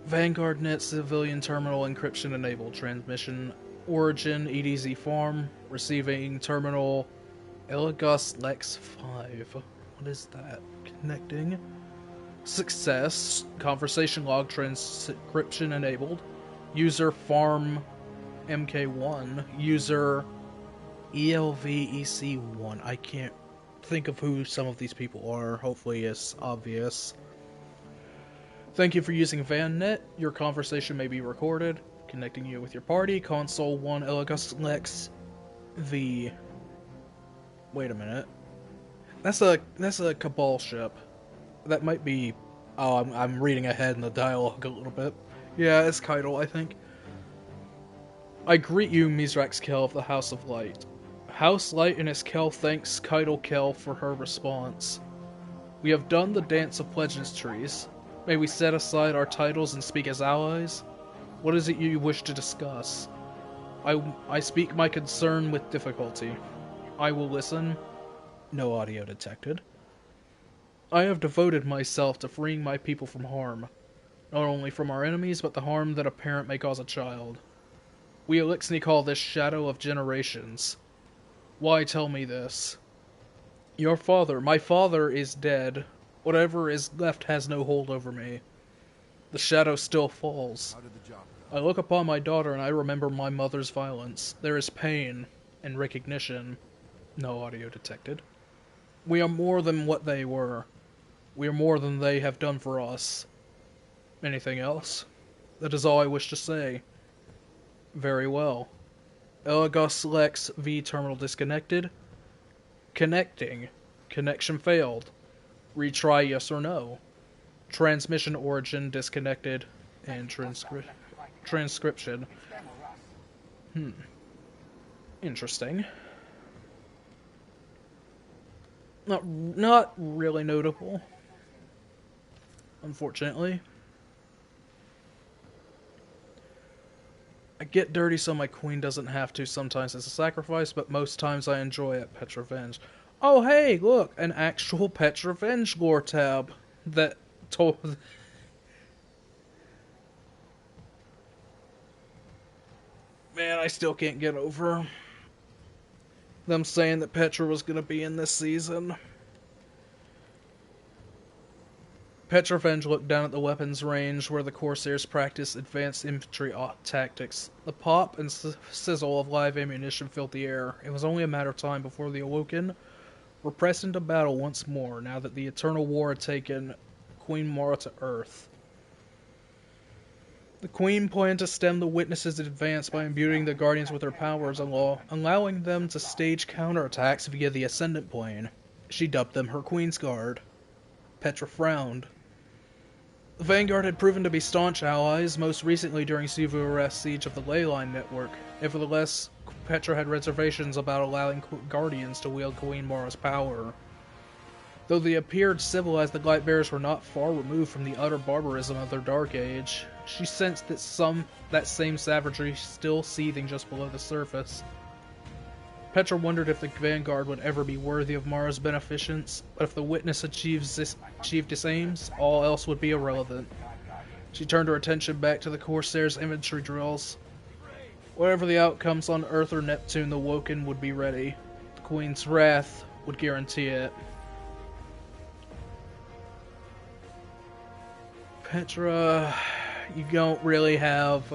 Vanguard Net Civilian Terminal Encryption Enabled. Transmission Origin EDZ Farm. Receiving Terminal Elagos Lex 5. What is that? Connecting. Success. Conversation log transcription enabled. User Farm MK1. User ELVEC1. I can't think of who some of these people are. Hopefully it's obvious. Thank you for using VanNet. Your conversation may be recorded. Connecting you with your party. Console 1 Elagos Lex V. Wait a minute. That's a Cabal ship. That might be... Oh, I'm reading ahead in the dialogue a little bit. Yeah, it's Keitel, I think. I greet you, Mizrax Kel of the House of Light. House Light and its Kel thanks Keitel Kel for her response. We have done the dance of pleasantries. May we set aside our titles and speak as allies? What is it you wish to discuss? I speak my concern with difficulty. I will listen. No audio detected. I have devoted myself to freeing my people from harm. Not only from our enemies, but the harm that a parent may cause a child. We Elixni call this Shadow of Generations. Why tell me this? Your father, my father, is dead. Whatever is left has no hold over me. The shadow still falls. How did the job go? I look upon my daughter and I remember my mother's violence. There is pain and recognition. No audio detected. We are more than what they were. We are more than they have done for us. Anything else? That is all I wish to say. Very well. Elagos Lex V terminal disconnected. Connecting. Connection failed. Retry yes or no. Transmission origin disconnected. And transcription. Interesting. Not really notable. Unfortunately. I get dirty so my queen doesn't have to. Sometimes it's a sacrifice, but most times I enjoy it. Petrovenge. Oh hey, look! An actual Petrovenge lore tab that told... Man, I still can't get over them saying that Petra was going to be in this season. Petrovenge looked down at the weapons range where the Corsairs practiced advanced infantry tactics. The pop and sizzle of live ammunition filled the air. It was only a matter of time before the Awoken were pressed into battle once more, now that the Eternal War had taken Queen Mara to Earth. The Queen planned to stem the Witnesses' advance by imbuing the Guardians with her powers, allowing them to stage counterattacks via the Ascendant Plane. She dubbed them her Queen's Guard. Petra frowned. The Vanguard had proven to be staunch allies, most recently during Sivuareth's siege of the Leyline Network. Nevertheless, Petra had reservations about allowing Guardians to wield Queen Mara's power. Though they appeared civilized, the Lightbearers were not far removed from the utter barbarism of their Dark Age. She sensed that same savagery still seething just below the surface. Petra wondered if the Vanguard would ever be worthy of Mara's beneficence, but if the Witness achieved its aims, all else would be irrelevant. She turned her attention back to the Corsairs' infantry drills. Whatever the outcomes on Earth or Neptune, the Woken would be ready. The Queen's wrath would guarantee it. Petra, you don't really have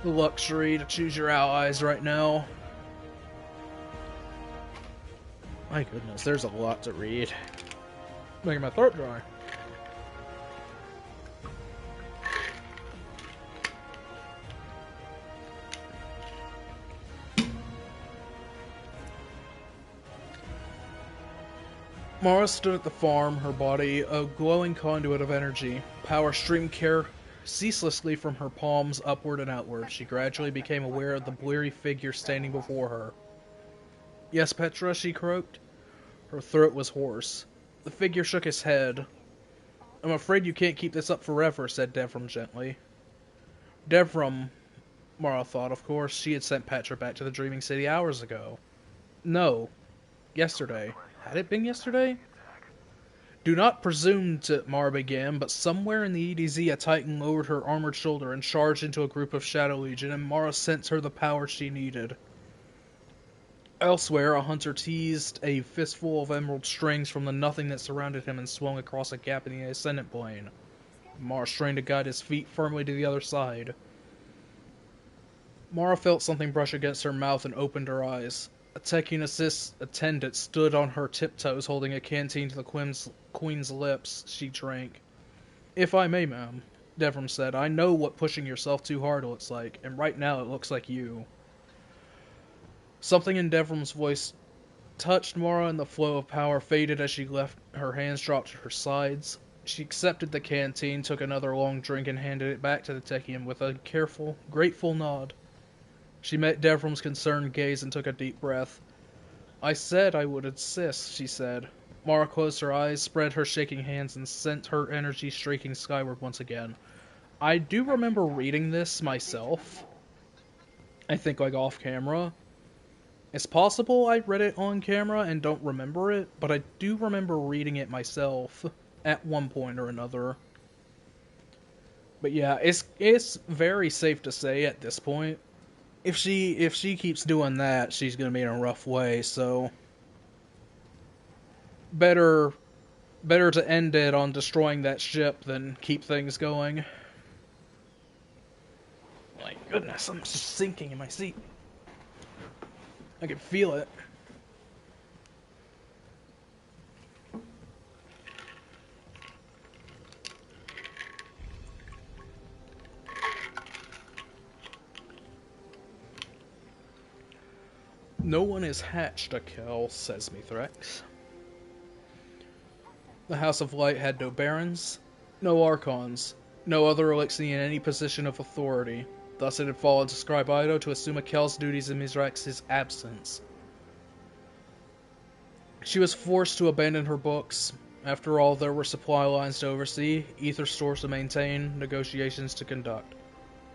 the luxury to choose your allies right now. My goodness, there's a lot to read. Making my throat dry. Mara stood at the farm, her body a glowing conduit of energy. Power streamed ceaselessly from her palms upward and outward. She gradually became aware of the bleary figure standing before her. Yes, Petra, she croaked. Her throat was hoarse. The figure shook his head. I'm afraid you can't keep this up forever, said Devram gently. Devram, Mara thought, of course. She had sent Petra back to the Dreaming City hours ago. No. Yesterday. Had it been yesterday? Do not presume to, Mara began, but somewhere in the EDZ a Titan lowered her armored shoulder and charged into a group of Shadow Legion, and Mara sent her the power she needed. Elsewhere, a hunter teased a fistful of emerald strings from the nothing that surrounded him and swung across a gap in the ascendant plane. Mara strained to guide his feet firmly to the other side. Mara felt something brush against her mouth and opened her eyes. A Techian assist attendant stood on her tiptoes holding a canteen to the queen's lips. She drank. If I may, ma'am, Devram said, I know what pushing yourself too hard looks like, and right now it looks like you. Something in Devram's voice touched Mara, and the flow of power faded as she left. Her hands dropped to her sides. She accepted the canteen, took another long drink, and handed it back to the Techian with a careful, grateful nod. She met Devram's concerned gaze and took a deep breath. I said I would assist, she said. Mara closed her eyes, spread her shaking hands, and sent her energy streaking skyward once again. I do remember reading this myself. I think, like, off camera. It's possible I read it on camera and don't remember it, but I do remember reading it myself at one point or another. But yeah, it's very safe to say at this point, if she keeps doing that, she's gonna be in a rough way, so better to end it on destroying that ship than keep things going. My goodness, I'm just sinking in my seat. I can feel it. No one is hatched, Akel, says Mithrax. The House of Light had no barons, no archons, no other elixir in any position of authority. Thus it had fallen to Scribe Ido to assume Akel's duties in Mithrax's absence. She was forced to abandon her books. After all, there were supply lines to oversee, ether stores to maintain, negotiations to conduct.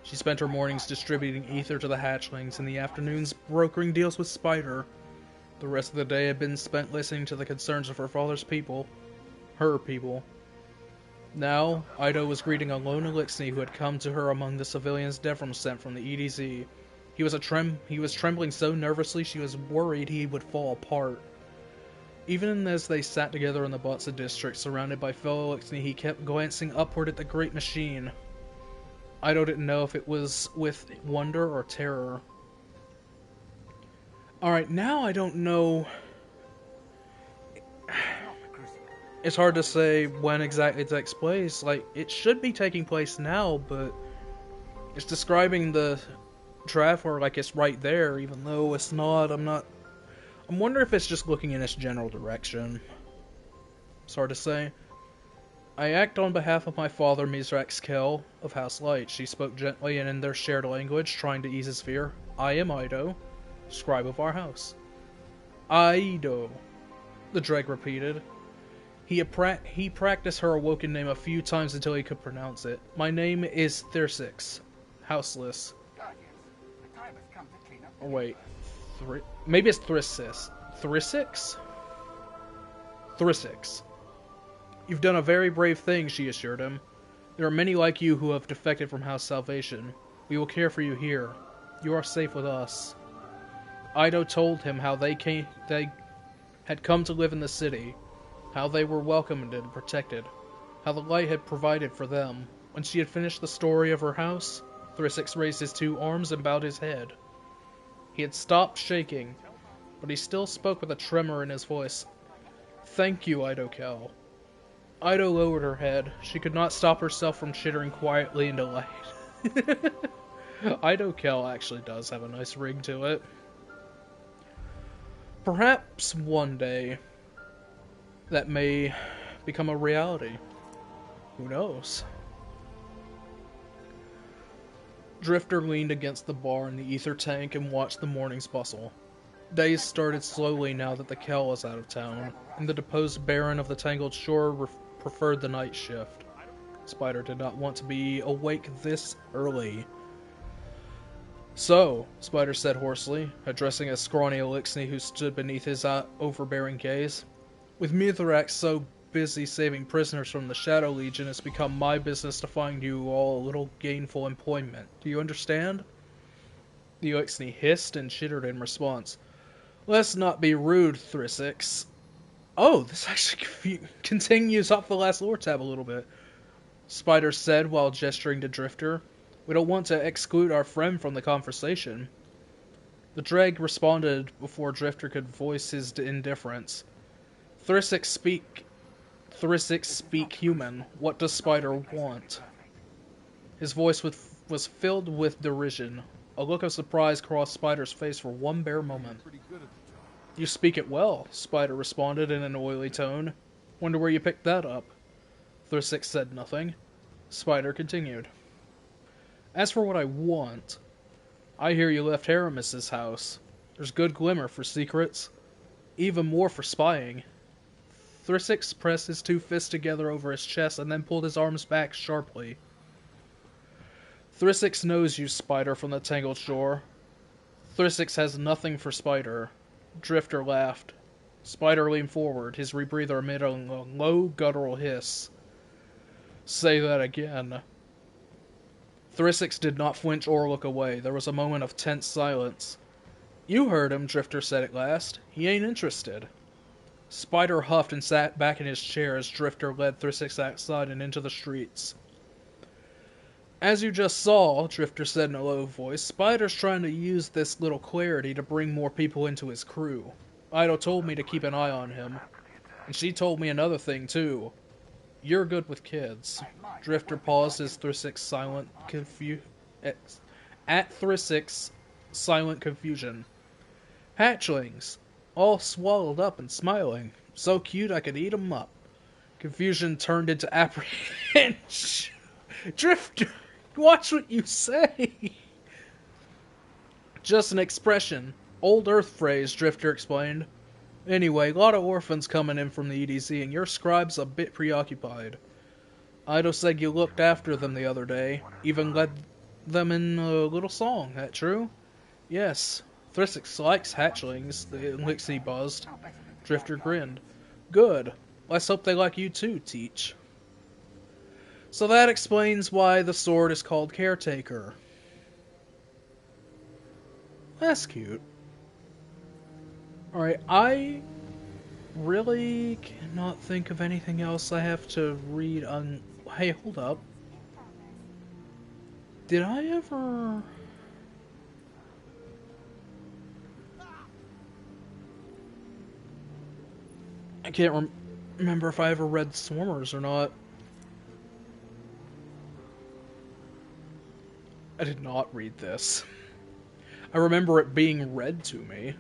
She spent her mornings distributing ether to the hatchlings, and the afternoons brokering deals with Spider. The rest of the day had been spent listening to the concerns of her father's people. Her people. Now, Ido was greeting a lone Elixir who had come to her among the civilians Devram sent from the EDZ. He was trembling so nervously she was worried he would fall apart. Even as they sat together in the Botsa district, surrounded by fellow Elixir, he kept glancing upward at the great machine. Ido didn't know if it was with wonder or terror. Alright, now I don't know. It's hard to say when exactly it takes place. Like, it should be taking place now, but it's describing the traveler like it's right there, even though it's not. I'm wondering if it's just looking in its general direction. It's hard to say. I act on behalf of my father, Mithrax Kell, of House Light. She spoke gently and in their shared language, trying to ease his fear. I am Ido, scribe of our house. Ido, the Dreg repeated. He practiced her awoken name a few times until he could pronounce it. My name is Thursix, houseless. Guardians, the time has come to clean up. Oh wait, maybe it's Thrissis. Thrisix? Thrisix. You've done a very brave thing, she assured him. There are many like you who have defected from House Salvation. We will care for you here. You are safe with us. Ido told him how they had come to live in the city, how they were welcomed and protected, how the light had provided for them. When she had finished the story of her house, Thrisix raised his two arms and bowed his head. He had stopped shaking, but he still spoke with a tremor in his voice. Thank you, Ido Kell. Ido lowered her head. She could not stop herself from chittering quietly in delight. Ido Kell actually does have a nice ring to it. Perhaps one day that may become a reality. Who knows? Drifter leaned against the bar in the ether tank and watched the morning's bustle. Days started slowly now that the Kell was out of town, and the deposed Baron of the Tangled Shore preferred the night shift. Spider did not want to be awake this early. So, Spider said hoarsely, addressing a scrawny Elixni who stood beneath his overbearing gaze. With Mithrax so busy saving prisoners from the Shadow Legion, it's become my business to find you all a little gainful employment. Do you understand? The Elixni hissed and chittered in response. Let's not be rude, Thrissix. Oh, this actually continues off the last lore tab a little bit, Spider said while gesturing to Drifter. We don't want to exclude our friend from the conversation. The Dreg responded before Drifter could voice his indifference. Thrissix speak human. What does Spider want? His voice was filled with derision. A look of surprise crossed Spider's face for one bare moment. You speak it well, Spider responded in an oily tone. Wonder where you picked that up. Thrissix said nothing. Spider continued. As for what I want, I hear you left Heramis's house. There's good glimmer for secrets, even more for spying. Thrissix pressed his two fists together over his chest and then pulled his arms back sharply. Thrissix knows you, Spider, from the Tangled Shore. Thrissix has nothing for Spider. Drifter laughed. Spider leaned forward, his rebreather emitted a low, guttural hiss. Say that again. Thrissix did not flinch or look away. There was a moment of tense silence. You heard him, Drifter said at last. He ain't interested. Spider huffed and sat back in his chair as Drifter led Thrissix outside and into the streets. As you just saw, Drifter said in a low voice, Spider's trying to use this little clarity to bring more people into his crew. Ido told me to keep an eye on him. And she told me another thing, too. You're good with kids. Drifter paused as Thrissix at Thrissix' silent confusion. Hatchlings, all swallowed up and smiling. So cute I could eat 'em up. Confusion turned into apprehension. Drifter, watch what you say. Just an expression. Old Earth phrase, Drifter explained. Anyway, a lot of orphans coming in from the EDZ, and your scribe's a bit preoccupied. Ido said you looked after them the other day, even led them in a little song. That true? Yes. Thrissix likes hatchlings, the Elixir buzzed. Drifter grinned. Good. Let's hope they like you too, Teach. So that explains why the sword is called Caretaker. That's cute. Alright, I really cannot think of anything else I have to read on... Hey, hold up. Did I ever... I can't remember if I ever read Swarmers or not. I did not read this. I remember it being read to me.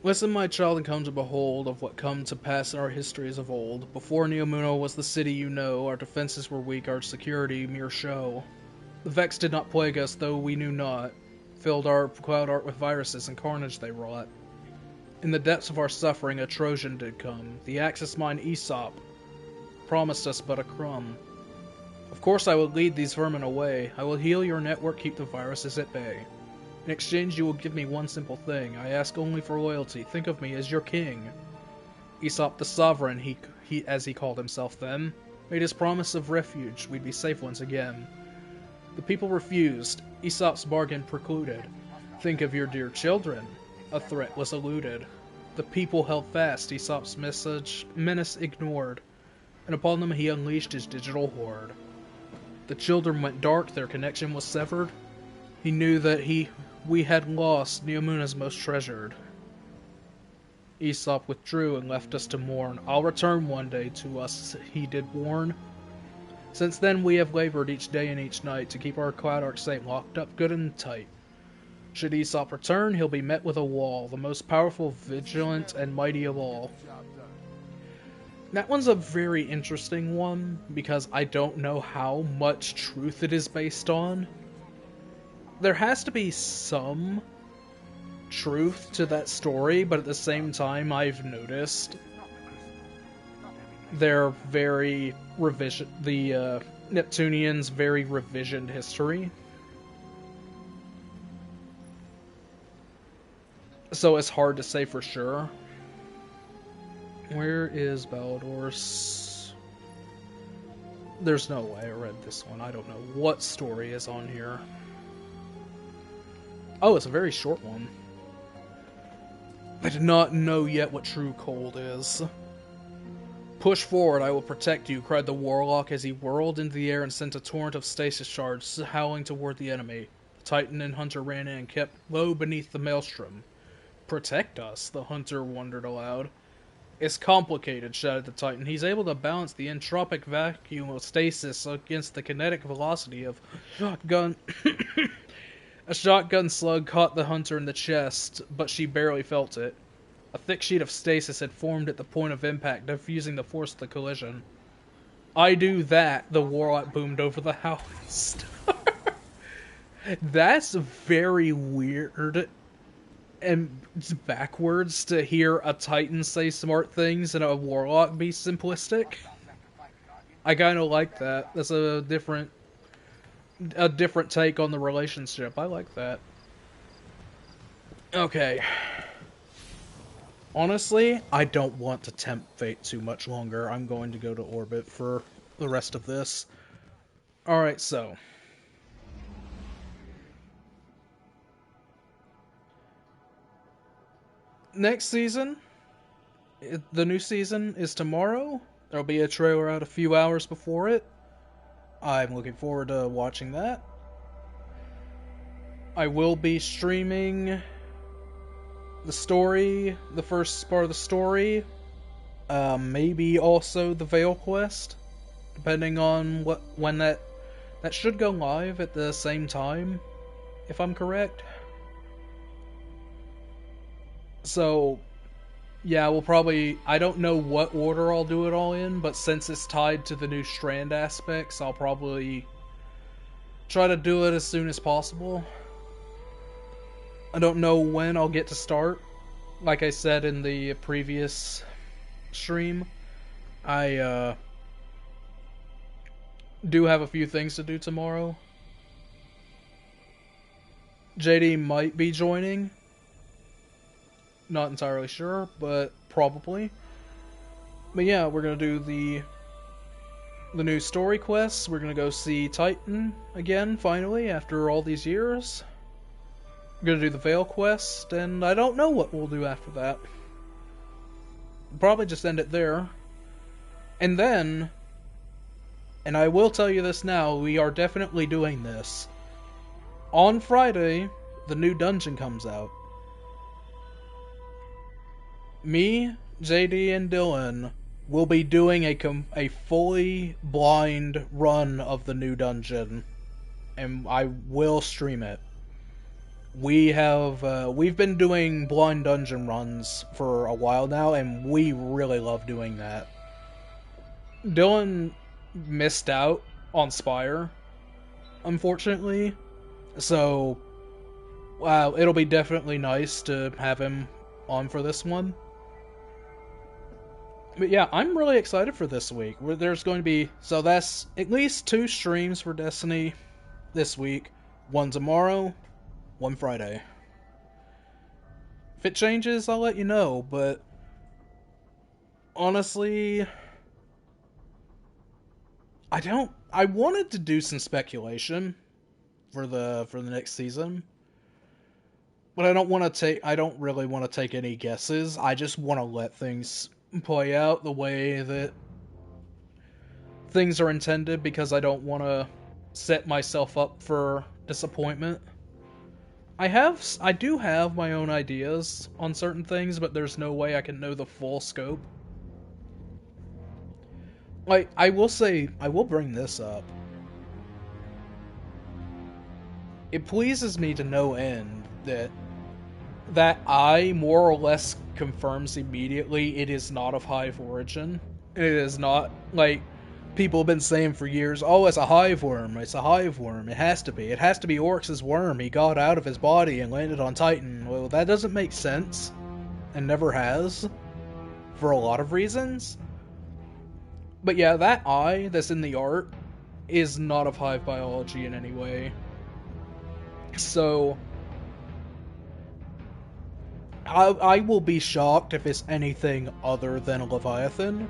Listen, my child, and come to behold of what come to pass in our histories of old. Before Neomuna was the city you know, our defenses were weak, our security mere show. The Vex did not plague us, though we knew not. Filled our cloud art with viruses and carnage they wrought. In the depths of our suffering, a Trojan did come. The Axis mine Aesop promised us but a crumb. Of course I will lead these vermin away. I will heal your network, keep the viruses at bay. In exchange, you will give me one simple thing. I ask only for loyalty. Think of me as your king. Aesop the Sovereign, as he called himself then, made his promise of refuge. We'd be safe once again. The people refused. Aesop's bargain precluded. Think of your dear children. A threat was eluded. The people held fast. Aesop's menace ignored. And upon them he unleashed his digital horde. The children went dark. Their connection was severed. He knew that we had lost Neomuna's most treasured. Aesop withdrew and left us to mourn. I'll return one day to us, he did warn. Since then we have labored each day and each night to keep our Cloud Ark Saint locked up good and tight. Should Aesop return, he'll be met with a wall, the most powerful, vigilant, and mighty of all. That one's a very interesting one, because I don't know how much truth it is based on. There has to be some truth to that story, but at the same time I've noticed They're very revision. The Neptunians very revisioned history, so it's hard to say for sure. Where is Baldor's? There's no way I read this one. I don't know what story is on here. Oh, it's a very short one. I do not know yet what true cold is. Push forward, I will protect you, cried the warlock as he whirled into the air and sent a torrent of stasis shards howling toward the enemy. The Titan and Hunter ran in and kept low beneath the maelstrom. Protect us, the Hunter wondered aloud. It's complicated, shouted the Titan. He's able to balance the entropic vacuum of stasis against the kinetic velocity of shotgun. A shotgun slug caught the Hunter in the chest, but she barely felt it. A thick sheet of stasis had formed at the point of impact, diffusing the force of the collision. I do that, the warlock boomed over the howling star. That's very weird and backwards to hear a Titan say smart things and a warlock be simplistic. I kind of like that. That's a different take on the relationship. I like that. Okay. Honestly, I don't want to tempt fate too much longer. I'm going to go to orbit for the rest of this. Alright, so. Next season, the new season is tomorrow. There'll be a trailer out a few hours before it. I'm looking forward to watching that. I will be streaming the story, the first part of the story, maybe also the Veil quest, depending on when that should go live at the same time, if I'm correct. So, yeah, we'll probably, I don't know what order I'll do it all in, but since it's tied to the new Strand aspects, I'll probably try to do it as soon as possible. I don't know when I'll get to start. Like I said in the previous stream, I do have a few things to do tomorrow. JD might be joining. Not entirely sure, but probably. But yeah, we're gonna do the new story quests. We're gonna go see Titan again, finally, after all these years. We're gonna do the Veil quest, and I don't know what we'll do after that. We'll probably just end it there. And then, and I will tell you this now, we are definitely doing this. On Friday, the new dungeon comes out. Me, JD, and Dylan will be doing a fully blind run of the new dungeon, and I will stream it. We've been doing blind dungeon runs for a while now, and we really love doing that. Dylan missed out on Spire, unfortunately, so wow, it'll be definitely nice to have him on for this one. But yeah, I'm really excited for this week. There's going to be, so that's at least 2 streams for Destiny this week. One tomorrow, one Friday. If it changes, I'll let you know, but honestly, I wanted to do some speculation for the next season, but I don't really want to take any guesses. I just want to let things play out the way that things are intended, because I don't want to set myself up for disappointment. I do have my own ideas on certain things, but there's no way I can know the full scope. Like, I will say, I will bring this up. It pleases me to no end that I more or less confirms immediately it is not of Hive origin. It is not, like, people have been saying for years, oh, it's a Hive worm, it's a Hive worm, it has to be. It has to be Oryx's worm, he got out of his body and landed on Titan. Well, that doesn't make sense, and never has, for a lot of reasons. But yeah, that eye that's in the art is not of hive biology in any way. So I will be shocked if it's anything other than a Leviathan.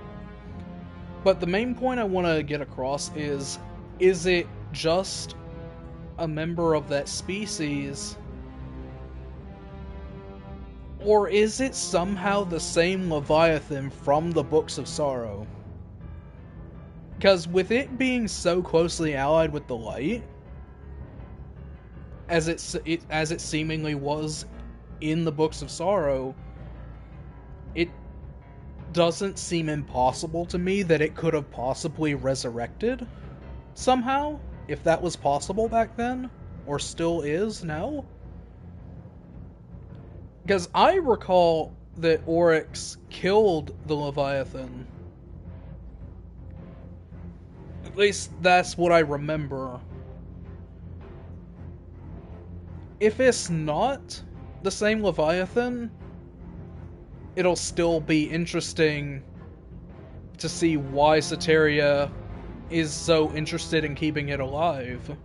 But the main point I want to get across is it just a member of that species? Or is it somehow the same Leviathan from the Books of Sorrow? Because with it being so closely allied with the light, as it seemingly was in the Books of Sorrow, it doesn't seem impossible to me that it could have possibly resurrected somehow, if that was possible back then, or still is now. Because I recall that Oryx killed the Leviathan. At least that's what I remember. If it's not the same Leviathan, it'll still be interesting to see why Soteria is so interested in keeping it alive.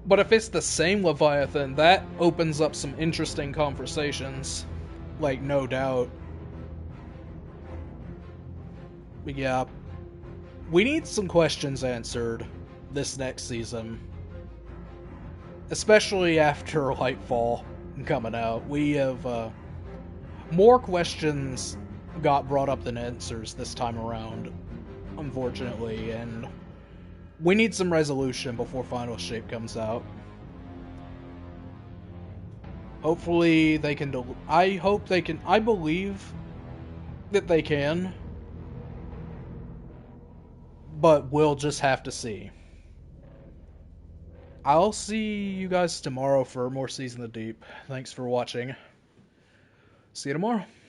But if it's the same Leviathan, that opens up some interesting conversations. Like, no doubt. But yeah, we need some questions answered this next season. Especially after Lightfall coming out. We have, more questions got brought up than answers this time around, unfortunately, and we need some resolution before Final Shape comes out. Hopefully they can I hope they can. I believe that they can, but we'll just have to see. I'll see you guys tomorrow for more Season of the Deep. Thanks for watching. See you tomorrow.